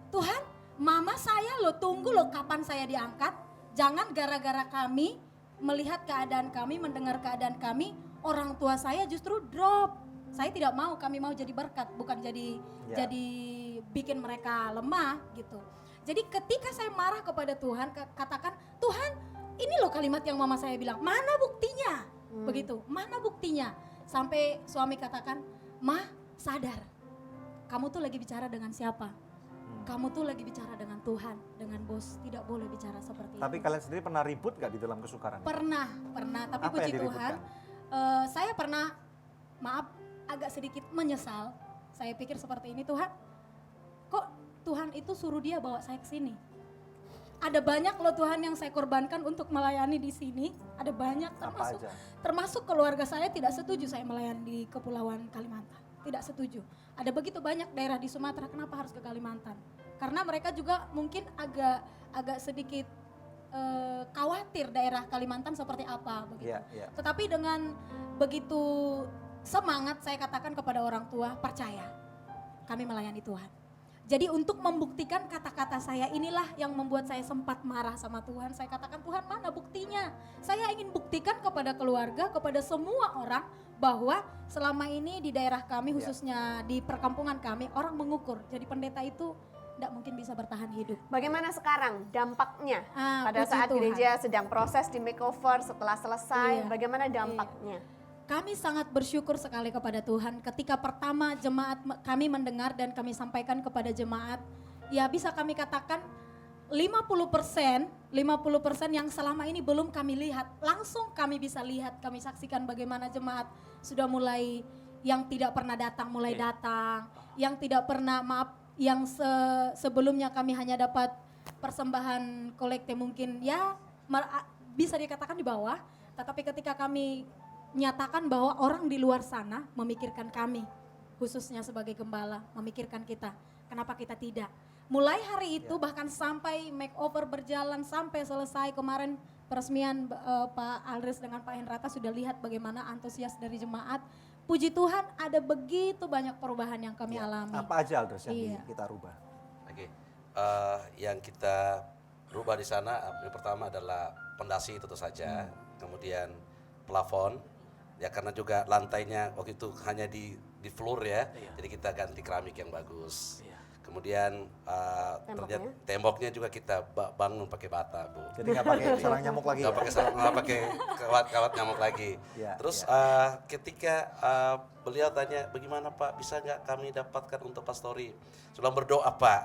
Tuhan, mama saya tunggu kapan saya diangkat. Jangan gara-gara kami melihat keadaan kami, mendengar keadaan kami, orang tua saya justru drop. Saya tidak mau, kami mau jadi berkat, bukan jadi bikin mereka lemah gitu. Jadi ketika saya marah kepada Tuhan, katakan, Tuhan, ini kalimat yang mama saya bilang, mana buktinya? Begitu, mana buktinya? Sampai suami katakan, Ma, sadar, kamu tuh lagi bicara dengan siapa? Kamu tuh lagi bicara dengan Tuhan, dengan bos, tidak boleh bicara seperti itu. Tapi kalian sendiri pernah ribut gak di dalam kesukaran? Pernah, tapi apa puji Tuhan, saya pernah, agak sedikit menyesal. Saya pikir seperti ini, Tuhan, kok Tuhan itu suruh dia bawa saya ke sini? Ada banyak Tuhan yang saya korbankan untuk melayani di sini. Ada banyak, termasuk keluarga saya tidak setuju saya melayani di Kepulauan Kalimantan. Tidak setuju. Ada begitu banyak daerah di Sumatera, kenapa harus ke Kalimantan? Karena mereka juga mungkin agak sedikit khawatir daerah Kalimantan seperti apa begitu. Tetapi dengan begitu semangat saya katakan kepada orang tua, percaya kami melayani Tuhan. Jadi untuk membuktikan kata-kata saya inilah yang membuat saya sempat marah sama Tuhan. Saya katakan, Tuhan, mana buktinya? Saya ingin buktikan kepada keluarga, kepada semua orang bahwa selama ini di daerah kami, khususnya di perkampungan kami, orang mengukur. Jadi pendeta itu tidak mungkin bisa bertahan hidup. Bagaimana sekarang dampaknya pada saat gereja sedang proses di makeover setelah selesai? Bagaimana dampaknya? Kami sangat bersyukur sekali kepada Tuhan ketika pertama jemaat kami mendengar dan kami sampaikan kepada jemaat, ya bisa kami katakan 50% yang selama ini belum kami lihat, langsung kami bisa lihat, kami saksikan bagaimana jemaat sudah mulai, yang tidak pernah datang mulai datang, yang tidak pernah yang sebelumnya kami hanya dapat persembahan kolekte mungkin ya bisa dikatakan di bawah, tetapi ketika kami nyatakan bahwa orang di luar sana memikirkan kami, khususnya sebagai gembala, memikirkan kita. Kenapa kita tidak? Mulai hari itu bahkan sampai makeover berjalan sampai selesai kemarin peresmian Pak Aldres dengan Pak Henrata sudah lihat bagaimana antusias dari jemaat. Puji Tuhan ada begitu banyak perubahan yang kami alami. Apa aja Aldres yang kita rubah? Yang kita rubah di sana yang pertama adalah pondasi tentu saja, kemudian plafon. Ya karena juga lantainya waktu itu hanya di floor ya, jadi kita ganti keramik yang bagus. Kemudian ternyata temboknya juga kita bangun pakai bata, Bu. Jadi nggak pakai sarang nyamuk lagi. Nggak pakai kawat nyamuk lagi. Terus ketika beliau tanya, bagaimana Pak, bisa nggak kami dapatkan untuk pastori? Sudah berdoa Pak.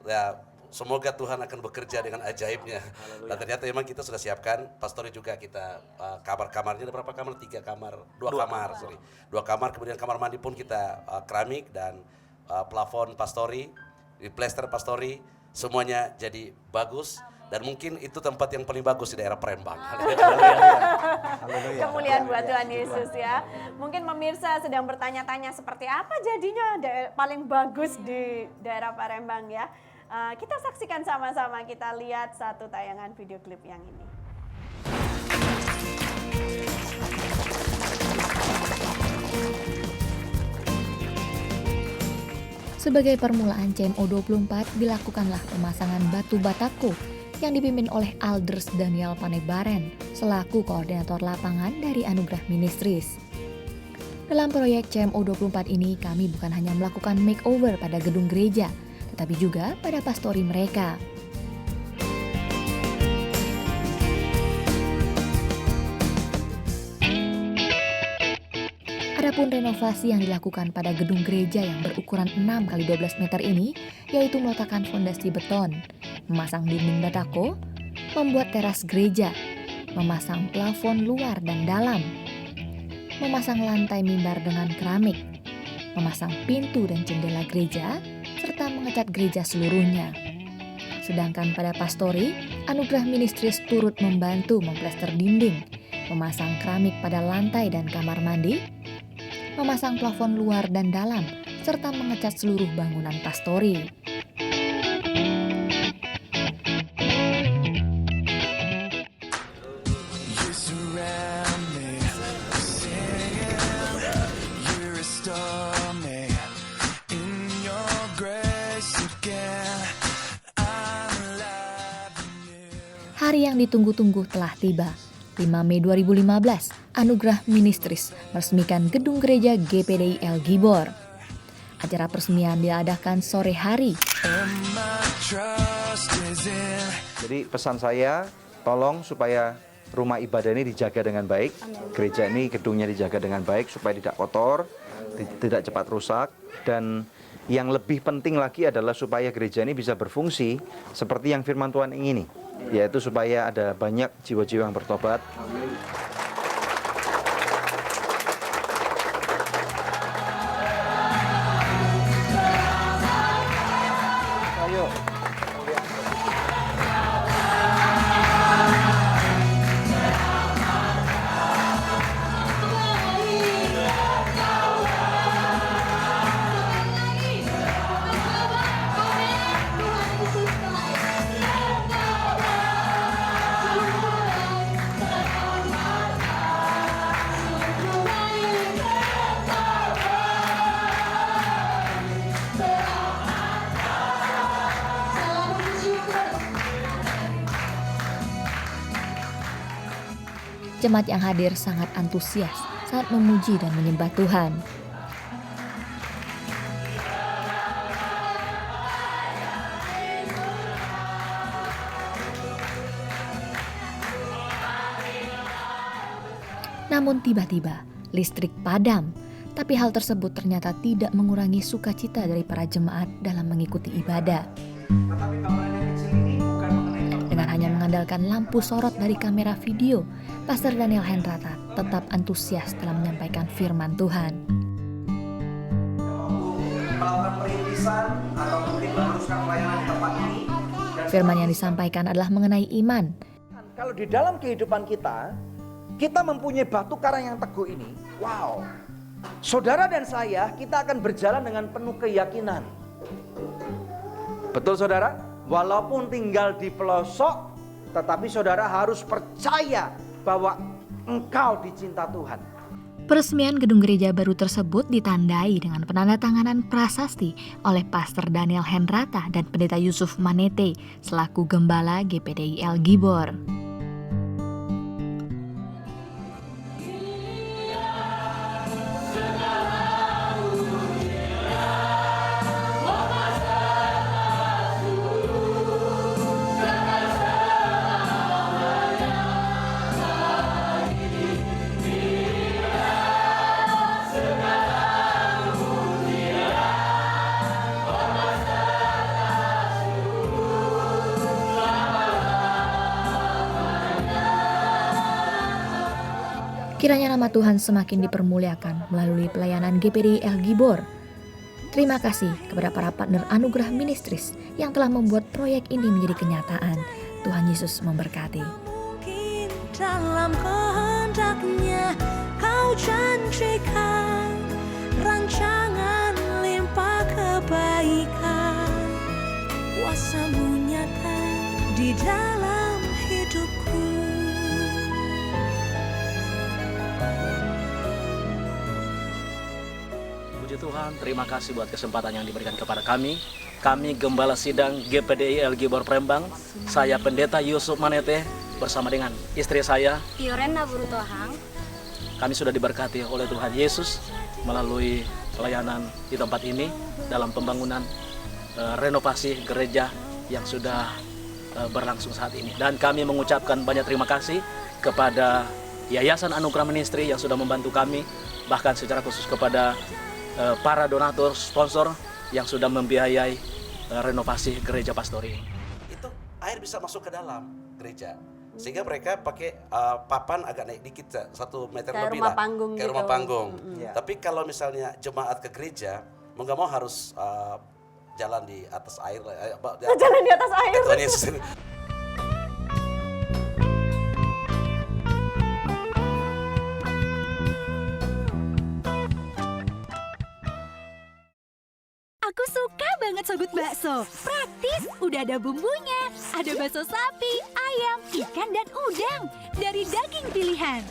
Ya, semoga Tuhan akan bekerja dengan ajaibnya. Dan ternyata memang kita sudah siapkan pastori juga kita kamar-kamarnya ada berapa kamar? 3 kamar, 2 kamar, sorry. 2 kamar, kemudian kamar mandi pun kita keramik dan plafon pastori, plaster pastori, semuanya jadi bagus dan mungkin itu tempat yang paling bagus di daerah Palembang. Kemuliaan buat Tuhan Yesus ya. Mungkin pemirsa sedang bertanya-tanya seperti apa jadinya paling bagus di daerah Palembang ya. Kita saksikan sama-sama, kita lihat satu tayangan video klip yang ini. Sebagai permulaan CMO 24 dilakukanlah pemasangan batu batako yang dipimpin oleh Alders Daniel Panebaren selaku koordinator lapangan dari Anugerah Ministries. Dalam proyek CMO 24 ini kami bukan hanya melakukan makeover pada gedung gereja, tetapi juga pada pastori mereka. Adapun renovasi yang dilakukan pada gedung gereja yang berukuran 6 x 12 meter ini, yaitu meletakkan fondasi beton, memasang dinding batako, membuat teras gereja, memasang plafon luar dan dalam, memasang lantai mimbar dengan keramik, memasang pintu dan jendela gereja, serta mengecat gereja seluruhnya. Sedangkan pada pastori, Anugerah Ministries turut membantu memplester dinding, memasang keramik pada lantai dan kamar mandi, memasang plafon luar dan dalam, serta mengecat seluruh bangunan pastori. Hari yang ditunggu-tunggu telah tiba. 5 Mei 2015, Anugerah Ministries meresmikan gedung gereja GPDI El Gibor. Acara peresmian diadakan sore hari. Jadi pesan saya, tolong supaya rumah ibadah ini dijaga dengan baik. Gereja ini gedungnya dijaga dengan baik supaya tidak kotor, tidak cepat rusak. Dan yang lebih penting lagi adalah supaya gereja ini bisa berfungsi seperti yang firman Tuhan ingini, yaitu supaya ada banyak jiwa-jiwa yang bertobat. Ayo. Jemaat yang hadir sangat antusias saat memuji dan menyembah Tuhan. Namun tiba-tiba listrik padam, tapi hal tersebut ternyata tidak mengurangi sukacita dari para jemaat dalam mengikuti ibadah. Dengan hanya mengandalkan lampu sorot dari kamera video, Pastor Daniel Henrata tetap antusias dalam menyampaikan firman Tuhan. Melakukan perintisan atau mungkin meneruskan pelayanan di tempat ini. Firman yang disampaikan adalah mengenai iman. Kalau di dalam kehidupan kita mempunyai batu karang yang teguh ini, wow. Saudara dan saya, kita akan berjalan dengan penuh keyakinan. Betul saudara? Walaupun tinggal di pelosok, tetapi saudara harus percaya bahwa engkau dicinta Tuhan. Peresmian gedung gereja baru tersebut ditandai dengan penandatanganan prasasti oleh Pastor Daniel Henrata dan Pendeta Yusuf Manete selaku Gembala GPDI El Gibor. Kiranya nama Tuhan semakin dipermuliakan melalui pelayanan GPDI El Gibor. Terima kasih kepada para partner Anugerah Ministries yang telah membuat proyek ini menjadi kenyataan. Tuhan Yesus memberkati. Mungkin dalam kehendaknya kau janjikan rancangan limpah kebaikan, kuasa-Mu nyata di dalam hidupku. Puji Tuhan, terima kasih buat kesempatan yang diberikan kepada kami. Kami Gembala Sidang GPDI El Gibor Prembang. Saya Pendeta Yusuf Manete bersama dengan istri saya Yorena Burutohang. Kami sudah diberkati oleh Tuhan Yesus melalui pelayanan di tempat ini dalam pembangunan renovasi gereja yang sudah berlangsung saat ini. Dan kami mengucapkan banyak terima kasih kepada Yayasan Anugerah Ministry yang sudah membantu kami, bahkan secara khusus kepada para donatur, sponsor yang sudah membiayai renovasi gereja pastori. Itu air bisa masuk ke dalam gereja. Sehingga mereka pakai papan agak naik dikit, 1 meter kayak lebih rumah lah. panggung kayak gitu. rumah panggung. Yeah. Tapi kalau misalnya jemaat ke gereja, mau nggak mau harus jalan di atas air. Jalan di atas air. Tuhan Yesus. Aku suka banget Sogut bakso. Praktis, udah ada bumbunya. Ada bakso sapi, ayam, ikan, dan udang. Dari daging pilihan.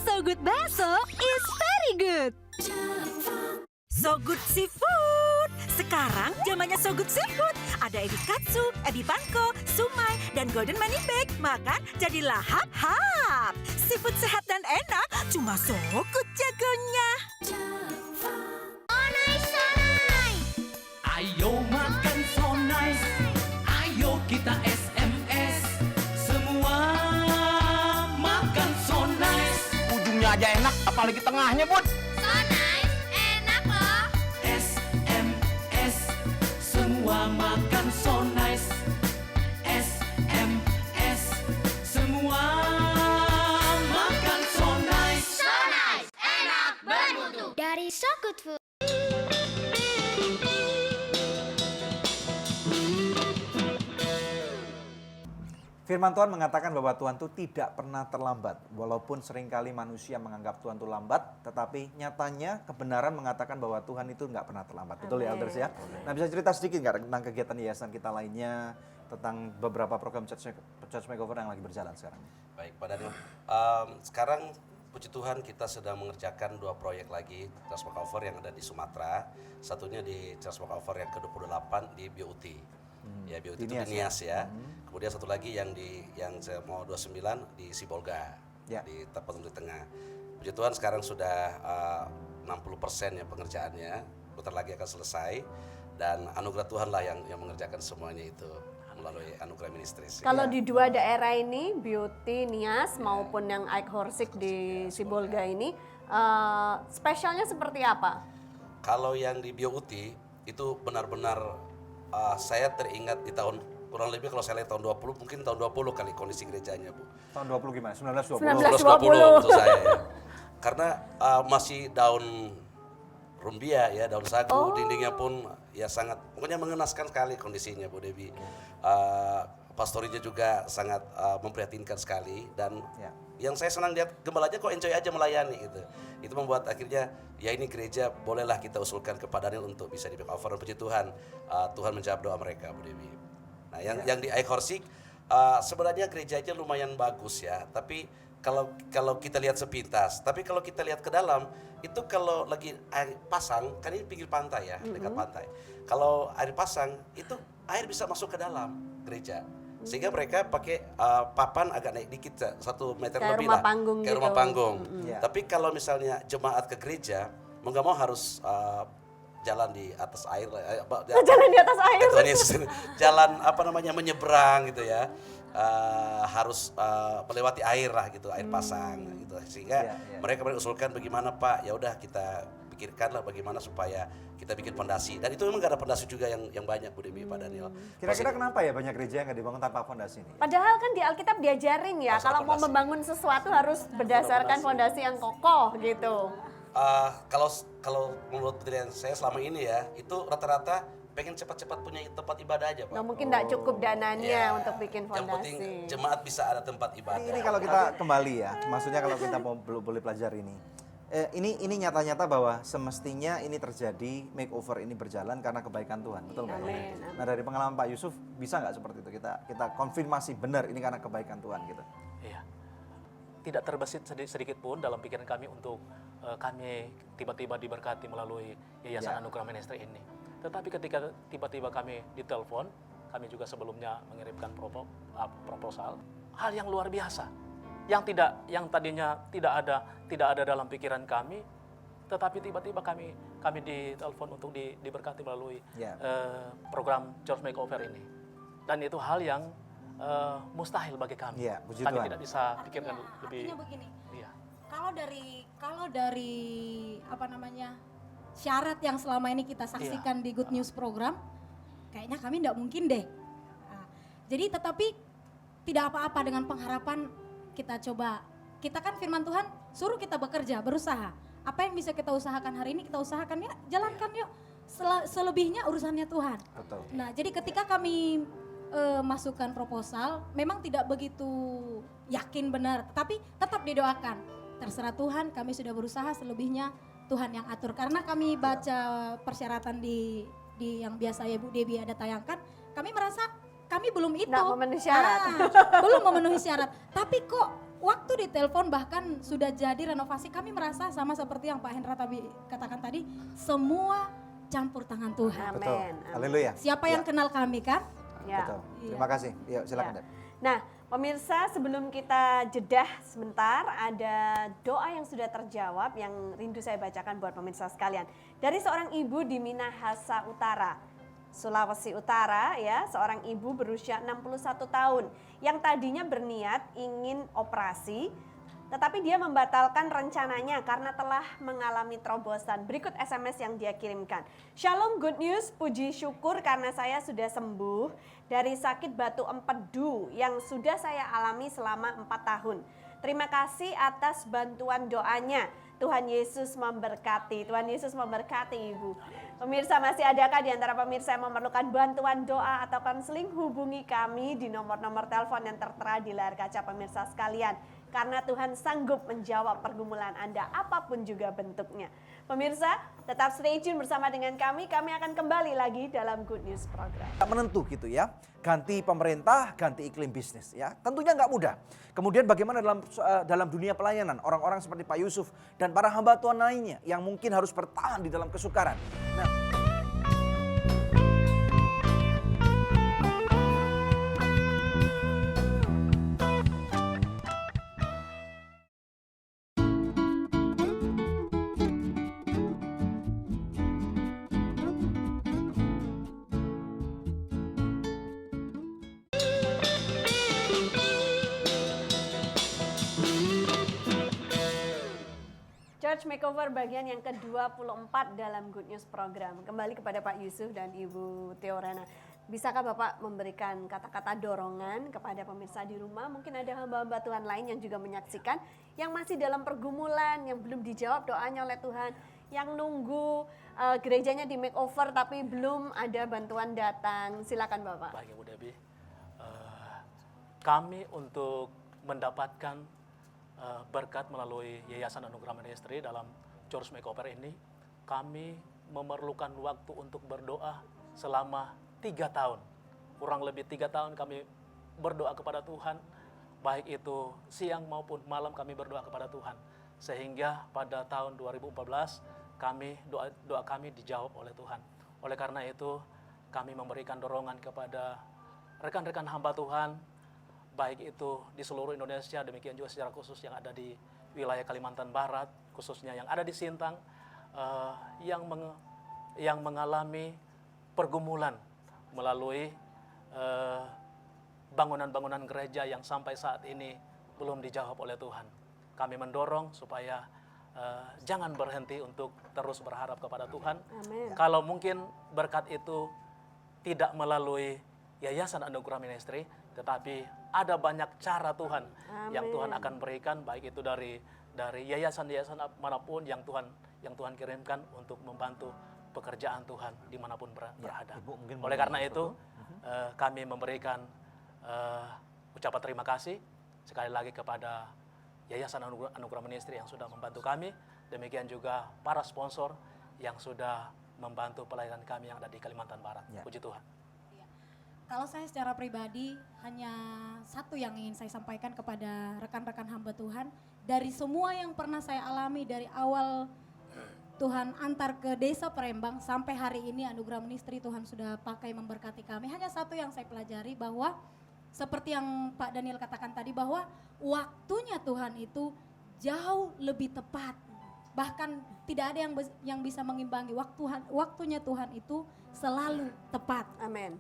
Sogut bakso is very good. Sogut Seafood. Sekarang zamannya Sogut Seafood. Ada ebi katsu, ebi panko, sumai, dan golden money bag. Makan jadi lahap-hap. Seafood sehat dan enak, cuma Sogut jagonya. Ayo makan so nice, ayo kita SMS, semua makan so nice. Ujungnya aja enak, apalagi tengahnya, Bud. So nice, enak loh. SMS, semua makan so nice. SMS, semua makan so nice. So nice, enak, bermutu. Dari So Good Food. Firman Tuhan mengatakan bahwa Tuhan itu tidak pernah terlambat. Walaupun seringkali manusia menganggap Tuhan itu lambat, tetapi nyatanya kebenaran mengatakan bahwa Tuhan itu nggak pernah terlambat. Betul ya, Elders ya? Nah, bisa cerita sedikit nggak tentang kegiatan yayasan kita lainnya, tentang beberapa program Church Makeover yang lagi berjalan sekarang? Baik, Pak Daniel. Sekarang puji Tuhan kita sedang mengerjakan 2 proyek lagi Church Makeover yang ada di Sumatera. Satunya di Church Makeover yang ke-28 di BOT. Ya, BOT itu di Nias ya. Kemudian satu lagi yang saya mau 29 di Sibolga, di tempat di tengah. Puji Tuhan sekarang sudah 60% ya pengerjaannya. Bentar lagi akan selesai dan anugerah Tuhan lah yang mengerjakan semuanya itu melalui Anugerah Ministries. Kalau di 2 daerah ini, Beauty, Nias maupun yang Aik Horsik di Sibolga ini, spesialnya seperti apa? Kalau yang di BOT itu benar-benar saya teringat di tahun kurang lebih kalau saya lihat tahun 20 mungkin tahun 20 kali kondisi gerejanya, Bu. Tahun 20 gimana? 1920? 1920 untuk saya ya. Karena masih daun rumbia ya, daun sagu, dindingnya pun ya sangat pokoknya mengenaskan sekali kondisinya, Bu Debbie. Pastorinya juga sangat memprihatinkan sekali dan yang saya senang lihat gembalanya kok enjoy aja melayani gitu. Itu membuat akhirnya ya ini gereja bolehlah kita usulkan kepada Daniel untuk bisa di makeover. Puji Tuhan, Tuhan menjawab doa mereka, Bu Debbie. Nah, yang di Aik Horsik sebenarnya gerejanya lumayan bagus ya, tapi kalau kita lihat sepintas, tapi kalau kita lihat ke dalam itu kalau lagi air pasang, kan ini pinggir pantai ya, dekat pantai. Kalau air pasang itu air bisa masuk ke dalam gereja. Sehingga mereka pakai papan agak naik dikit, 1 meter kayak lebih rumah lah, panggung kayak gitu. rumah panggung. Tapi kalau misalnya jemaat ke gereja, mau nggak mau harus jalan di atas air, jalan di atas air. Tuhan Yesus, jalan menyeberang gitu ya, harus melewati air lah gitu, air pasang gitu, sehingga mereka usulkan bagaimana Pak, ya udah kita pikirkanlah bagaimana supaya kita bikin fondasi. Dan itu memang gak ada fondasi juga yang banyak, Bu Debi, Pak Daniel. Kira-kira kenapa ya banyak gereja yang nggak dibangun tanpa fondasi ini? Padahal kan di Alkitab diajarin ya, kalau mau membangun sesuatu harus berdasarkan fondasi yang kokoh gitu. Kalau menurut penelitian saya selama ini ya, itu rata-rata pengen cepat-cepat punya tempat ibadah aja, Pak. Nah, mungkin nggak cukup dananya untuk bikin Yang penting fondasi. jemaat bisa ada tempat ibadah. Ini kalau kita kembali ya, maksudnya kalau kita mau boleh pelajari ini. Ini nyata-nyata bahwa semestinya ini terjadi, makeover ini berjalan karena kebaikan Tuhan, betul nggak? Amin. Nah dari pengalaman Pak Yusuf bisa nggak seperti itu, kita konfirmasi benar ini karena kebaikan Tuhan gitu? Iya, tidak terbesit sedikit pun dalam pikiran kami untuk kami tiba-tiba diberkati melalui Yayasan Anugerah Ministry ini. Tetapi ketika tiba-tiba kami ditelepon, kami juga sebelumnya mengirimkan proposal, hal yang luar biasa, yang tadinya tidak ada dalam pikiran kami, tetapi tiba-tiba kami ditelepon untuk diberkati melalui program Church Makeover ini, dan itu hal yang mustahil bagi kami. Ya, puji kami Tuhan. tidak bisa pikirkan lebih. Artinya begini, Iya. kalau dari apa namanya syarat yang selama ini kita saksikan di Good News program, kayaknya kami tidak mungkin deh. Nah, jadi tetapi tidak apa-apa dengan pengharapan kita coba. Kita kan firman Tuhan suruh kita bekerja, berusaha. Apa yang bisa kita usahakan hari ini kita usahakan ya, jalankan yuk. Selebihnya urusannya Tuhan. Betul. Nah, jadi ketika kami masukkan proposal, memang tidak begitu yakin benar, tapi tetap didoakan. Terserah Tuhan, kami sudah berusaha, selebihnya Tuhan yang atur. Karena kami baca persyaratan di yang biasa ya Bu Debi ada tayangkan, kami merasa kami belum itu. Nggak memenuhi syarat. Belum memenuhi syarat. Tapi kok waktu ditelepon bahkan sudah jadi renovasi, kami merasa sama seperti yang Pak Hendra katakan tadi, semua campur tangan Tuhan. Betul. Haleluya. Siapa yang kenal kami kan? Ya. Betul. Terima kasih. Yuk silakan. Ya. Nah, pemirsa, sebelum kita jedah sebentar, ada doa yang sudah terjawab yang rindu saya bacakan buat pemirsa sekalian. Dari seorang ibu di Minahasa Utara, Sulawesi Utara ya, seorang ibu berusia 61 tahun yang tadinya berniat ingin operasi, tetapi dia membatalkan rencananya karena telah mengalami terobosan. Berikut SMS yang dia kirimkan. Shalom, good news, puji syukur karena saya sudah sembuh dari sakit batu empedu yang sudah saya alami selama 4 tahun. Terima kasih atas bantuan doanya. Tuhan Yesus memberkati. Tuhan Yesus memberkati Ibu. Pemirsa, masih adakah di antara pemirsa yang memerlukan bantuan doa atau konseling? Hubungi kami di nomor-nomor telepon yang tertera di layar kaca pemirsa sekalian. Karena Tuhan sanggup menjawab pergumulan Anda apapun juga bentuknya. Pemirsa, tetap stay tune bersama dengan kami akan kembali lagi dalam Good News Program. Menentu gitu ya, ganti pemerintah, ganti iklim bisnis ya, tentunya nggak mudah. Kemudian bagaimana dalam dunia pelayanan, orang-orang seperti Pak Yusuf dan para hamba Tuhan lainnya yang mungkin harus bertahan di dalam kesukaran. Nah, Church Makeover bagian yang ke-24 dalam Good News Program. Kembali kepada Pak Yusuf dan Ibu Theorena. Bisakah Bapak memberikan kata-kata dorongan kepada pemirsa di rumah? Mungkin ada hamba-hamba Tuhan lain yang juga menyaksikan, yang masih dalam pergumulan, yang belum dijawab doanya oleh Tuhan, yang nunggu gerejanya di makeover tapi belum ada bantuan datang. Silakan Bapak. Baik Ibu Debbie, kami untuk mendapatkan berkat melalui Yayasan Anugerah Ministry dalam Church Makeover ini, kami memerlukan waktu untuk berdoa selama 3 tahun. Kurang lebih 3 tahun kami berdoa kepada Tuhan, baik itu siang maupun malam kami berdoa kepada Tuhan. Sehingga pada tahun 2014 doa kami dijawab oleh Tuhan. Oleh karena itu kami memberikan dorongan kepada rekan-rekan hamba Tuhan, baik itu di seluruh Indonesia, demikian juga secara khusus yang ada di wilayah Kalimantan Barat, khususnya yang ada di Sintang, yang mengalami pergumulan melalui bangunan-bangunan gereja yang sampai saat ini belum dijawab oleh Tuhan. Kami mendorong supaya jangan berhenti untuk terus berharap kepada Tuhan. Amin. Kalau mungkin berkat itu tidak melalui Yayasan Anugerah Ministry, tetapi ada banyak cara Tuhan yang Tuhan akan berikan, baik itu dari yayasan-yayasan manapun yang Tuhan kirimkan untuk membantu pekerjaan Tuhan dimanapun berada. Oleh karena itu kami memberikan ucapan terima kasih sekali lagi kepada Yayasan Anugerah Ministry yang sudah membantu kami, demikian juga para sponsor yang sudah membantu pelayanan kami yang ada di Kalimantan Barat. Puji Tuhan. Kalau saya secara pribadi hanya satu yang ingin saya sampaikan kepada rekan-rekan hamba Tuhan, dari semua yang pernah saya alami dari awal Tuhan antar ke desa Perembang sampai hari ini Anugerah Ministry Tuhan sudah pakai memberkati kami. Hanya satu yang saya pelajari, bahwa seperti yang Pak Daniel katakan tadi, bahwa waktunya Tuhan itu jauh lebih tepat. Bahkan tidak ada yang bisa mengimbangi waktunya Tuhan itu selalu tepat. Amin.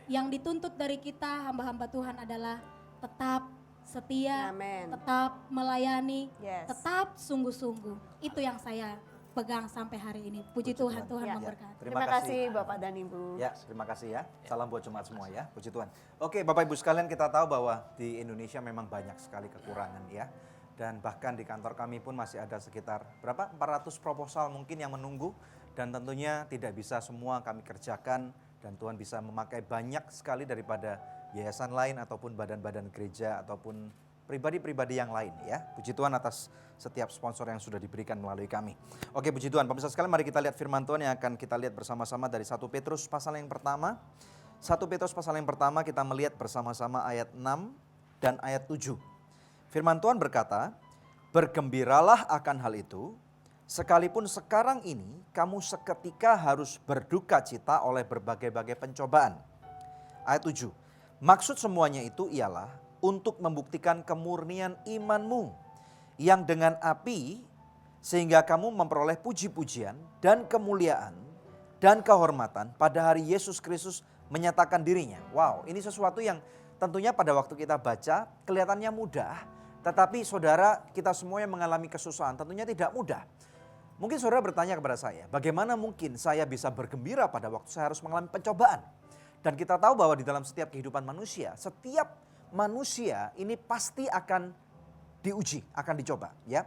Yang dituntut dari kita hamba-hamba Tuhan adalah tetap setia, tetap melayani, tetap sungguh-sungguh. Itu yang saya pegang sampai hari ini. Puji Tuhan, Tuhan memberkati. Terima kasih Bapak dan Ibu. Ya, terima kasih ya. Salam buat jemaat semua ya. Puji Tuhan. Oke, Bapak Ibu sekalian, kita tahu bahwa di Indonesia memang banyak sekali kekurangan ya. Dan bahkan di kantor kami pun masih ada sekitar berapa? 400 proposal mungkin yang menunggu. Dan tentunya tidak bisa semua kami kerjakan. Dan Tuhan bisa memakai banyak sekali daripada yayasan lain ataupun badan-badan gereja ataupun pribadi-pribadi yang lain ya. Puji Tuhan atas setiap sponsor yang sudah diberikan melalui kami. Oke, puji Tuhan. Pemirsa sekalian, mari kita lihat firman Tuhan yang akan kita lihat bersama-sama dari 1 Petrus pasal yang pertama. 1 Petrus pasal yang pertama kita melihat bersama-sama ayat 6 dan ayat 7. Firman Tuhan berkata, "Bergembiralah akan hal itu, sekalipun sekarang ini kamu seketika harus berduka cita oleh berbagai-bagai pencobaan." Ayat 7. "Maksud semuanya itu ialah untuk membuktikan kemurnian imanmu yang dengan api, sehingga kamu memperoleh puji-pujian dan kemuliaan dan kehormatan pada hari Yesus Kristus menyatakan dirinya." Wow, ini sesuatu yang tentunya pada waktu kita baca kelihatannya mudah, tetapi saudara, kita semua yang mengalami kesusahan tentunya tidak mudah. Mungkin saudara bertanya kepada saya, bagaimana mungkin saya bisa bergembira pada waktu saya harus mengalami pencobaan? Dan kita tahu bahwa di dalam setiap kehidupan manusia, setiap manusia ini pasti akan diuji, akan dicoba ya.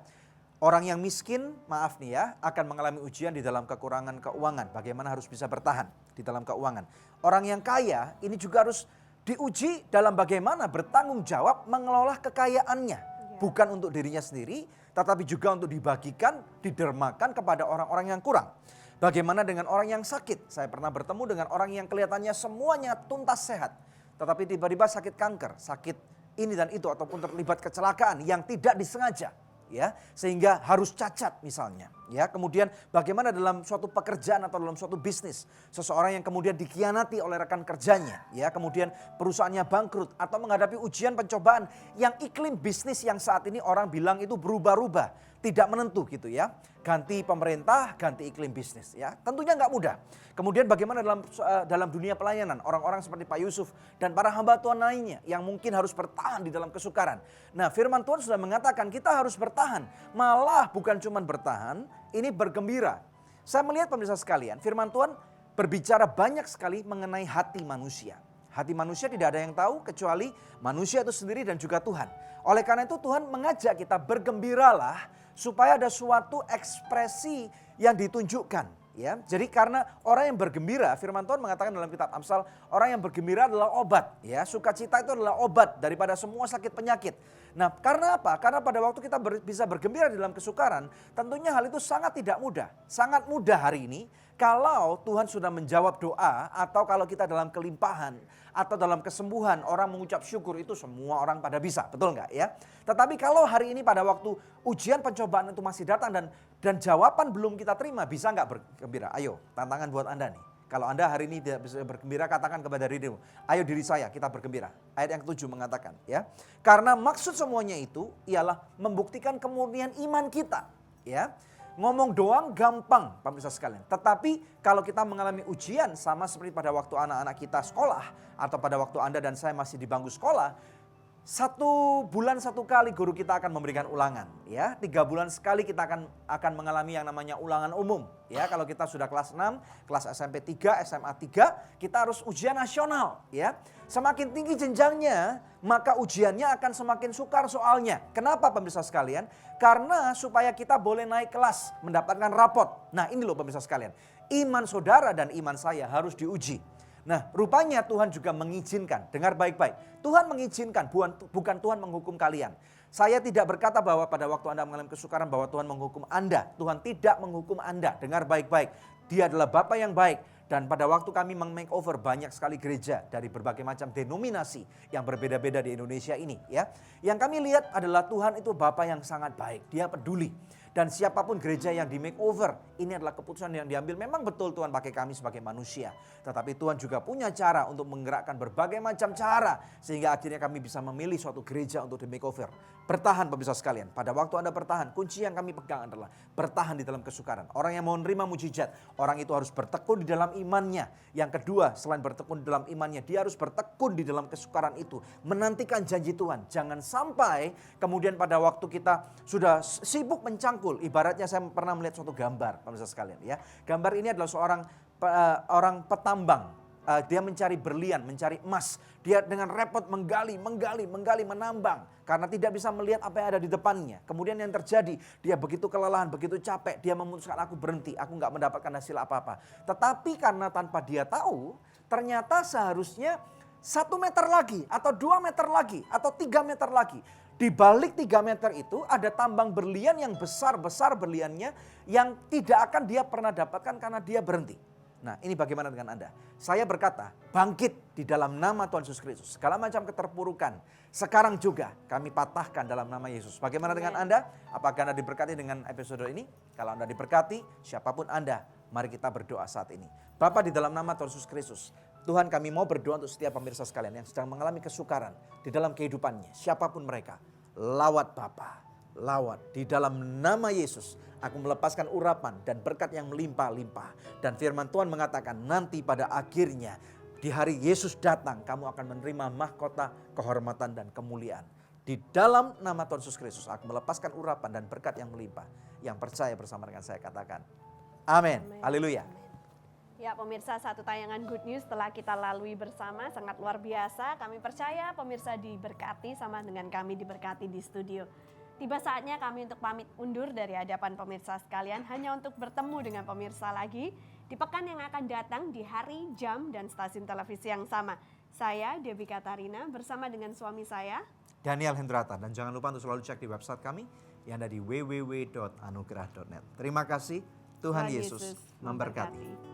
Orang yang miskin, maaf nih ya, akan mengalami ujian di dalam kekurangan keuangan. Bagaimana harus bisa bertahan di dalam keuangan. Orang yang kaya ini juga harus diuji dalam bagaimana bertanggung jawab mengelola kekayaannya. Bukan untuk dirinya sendiri, tetapi juga untuk dibagikan, didermakan kepada orang-orang yang kurang. Bagaimana dengan orang yang sakit? Saya pernah bertemu dengan orang yang kelihatannya semuanya tuntas sehat. Tetapi tiba-tiba sakit kanker, sakit ini dan itu, ataupun terlibat kecelakaan yang tidak disengaja. Ya, sehingga harus cacat misalnya. Ya, kemudian bagaimana dalam suatu pekerjaan atau dalam suatu bisnis, seseorang yang kemudian dikhianati oleh rekan kerjanya, ya, kemudian perusahaannya bangkrut atau menghadapi ujian pencobaan yang iklim bisnis yang saat ini orang bilang itu berubah-ubah, tidak menentu gitu ya. Ganti pemerintah, ganti iklim bisnis ya. Tentunya nggak mudah. Kemudian bagaimana dalam dunia pelayanan, orang-orang seperti Pak Yusuf dan para hamba Tuhan lainnya yang mungkin harus bertahan di dalam kesukaran. Nah, firman Tuhan sudah mengatakan kita harus bertahan. Malah bukan cuma bertahan, ini bergembira. Saya melihat pemirsa sekalian, firman Tuhan berbicara banyak sekali mengenai hati manusia. Hati manusia tidak ada yang tahu kecuali manusia itu sendiri dan juga Tuhan. Oleh karena itu Tuhan mengajak kita bergembiralah supaya ada suatu ekspresi yang ditunjukkan. Ya, jadi karena orang yang bergembira, firman Tuhan mengatakan dalam kitab Amsal, orang yang bergembira adalah obat. Ya, sukacita itu adalah obat daripada semua sakit penyakit. Nah, karena apa? Karena pada waktu kita bisa bergembira di dalam kesukaran, tentunya hal itu sangat tidak mudah. Sangat mudah hari ini kalau Tuhan sudah menjawab doa, atau kalau kita dalam kelimpahan atau dalam kesembuhan, orang mengucap syukur, itu semua orang pada bisa, betul nggak ya? Tetapi kalau hari ini pada waktu ujian pencobaan itu masih datang dan jawaban belum kita terima, bisa nggak bergembira? Ayo, tantangan buat Anda nih. Kalau Anda hari ini tidak bisa bergembira, katakan kepada dirimu, ayo diri saya, kita bergembira. Ayat yang ke-7 mengatakan ya. Karena maksud semuanya itu ialah membuktikan kemurnian iman kita. Ya, ngomong doang gampang pemirsa sekalian. Tetapi kalau kita mengalami ujian sama seperti pada waktu anak-anak kita sekolah, atau pada waktu Anda dan saya masih di bangku sekolah, 1 bulan 1 kali guru kita akan memberikan ulangan, ya. 3 bulan sekali kita akan mengalami yang namanya ulangan umum, ya. Kalau kita sudah kelas 6, kelas SMP 3, SMA 3, kita harus ujian nasional, ya. Semakin tinggi jenjangnya, maka ujiannya akan semakin sukar soalnya. Kenapa pemirsa sekalian? Karena supaya kita boleh naik kelas, mendapatkan rapot. Nah, ini loh pemirsa sekalian. Iman saudara dan iman saya harus diuji. Nah, rupanya Tuhan juga mengizinkan, dengar baik-baik. Tuhan mengizinkan, bukan Tuhan menghukum kalian. Saya tidak berkata bahwa pada waktu Anda mengalami kesukaran bahwa Tuhan menghukum Anda. Tuhan tidak menghukum Anda, dengar baik-baik. Dia adalah Bapa yang baik. Dan pada waktu kami meng-makeover banyak sekali gereja dari berbagai macam denominasi yang berbeda-beda di Indonesia ini, ya. Yang kami lihat adalah Tuhan itu Bapa yang sangat baik, Dia peduli. Dan siapapun gereja yang di makeover, ini adalah keputusan yang diambil. Memang betul Tuhan pakai kami sebagai manusia. Tetapi Tuhan juga punya cara untuk menggerakkan berbagai macam cara. Sehingga akhirnya kami bisa memilih suatu gereja untuk di makeover. Bertahan pemirsa sekalian. Pada waktu Anda bertahan, kunci yang kami pegang adalah bertahan di dalam kesukaran. Orang yang mau menerima mujizat, orang itu harus bertekun di dalam imannya. Yang kedua, selain bertekun di dalam imannya, dia harus bertekun di dalam kesukaran itu. Menantikan janji Tuhan. Jangan sampai kemudian pada waktu kita sudah sibuk mencangkul. Ibaratnya saya pernah melihat suatu gambar, pemirsa sekalian, ya. Gambar ini adalah seorang orang petambang. Dia mencari berlian, mencari emas. Dia dengan repot menggali, menambang. Karena tidak bisa melihat apa yang ada di depannya. Kemudian yang terjadi, dia begitu kelelahan, begitu capek. Dia memutuskan, aku berhenti, aku nggak mendapatkan hasil apa-apa. Tetapi karena tanpa dia tahu, ternyata seharusnya 1 meter lagi, atau 2 meter lagi, atau 3 meter lagi. Di balik 3 meter itu ada tambang berlian yang besar-besar berliannya yang tidak akan dia pernah dapatkan karena dia berhenti. Nah, ini bagaimana dengan Anda? Saya berkata, bangkit di dalam nama Tuhan Yesus Kristus. Segala macam keterpurukan sekarang juga kami patahkan dalam nama Yesus. Bagaimana dengan Anda? Apakah Anda diberkati dengan episode ini? Kalau Anda diberkati, siapapun Anda, mari kita berdoa saat ini. Bapa, di dalam nama Tuhan Yesus Kristus, Tuhan, kami mau berdoa untuk setiap pemirsa sekalian yang sedang mengalami kesukaran di dalam kehidupannya. Siapapun mereka, lawat Bapa, lawat di dalam nama Yesus. Aku melepaskan urapan dan berkat yang melimpah-limpah. Dan firman Tuhan mengatakan nanti pada akhirnya di hari Yesus datang, kamu akan menerima mahkota, kehormatan dan kemuliaan. Di dalam nama Tuhan Yesus Kristus, aku melepaskan urapan dan berkat yang melimpah. Yang percaya bersama dengan saya katakan, amin. Haleluya. Ya pemirsa, satu tayangan Good News telah kita lalui bersama, sangat luar biasa. Kami percaya pemirsa diberkati sama dengan kami diberkati di studio. Tiba saatnya kami untuk pamit undur dari hadapan pemirsa sekalian, hanya untuk bertemu dengan pemirsa lagi di pekan yang akan datang di hari, jam, dan stasiun televisi yang sama. Saya Debbie Katarina bersama dengan suami saya Daniel Hendrata, dan jangan lupa untuk selalu cek di website kami yang ada di www.anugerah.net. Terima kasih, Tuhan Yesus memberkati.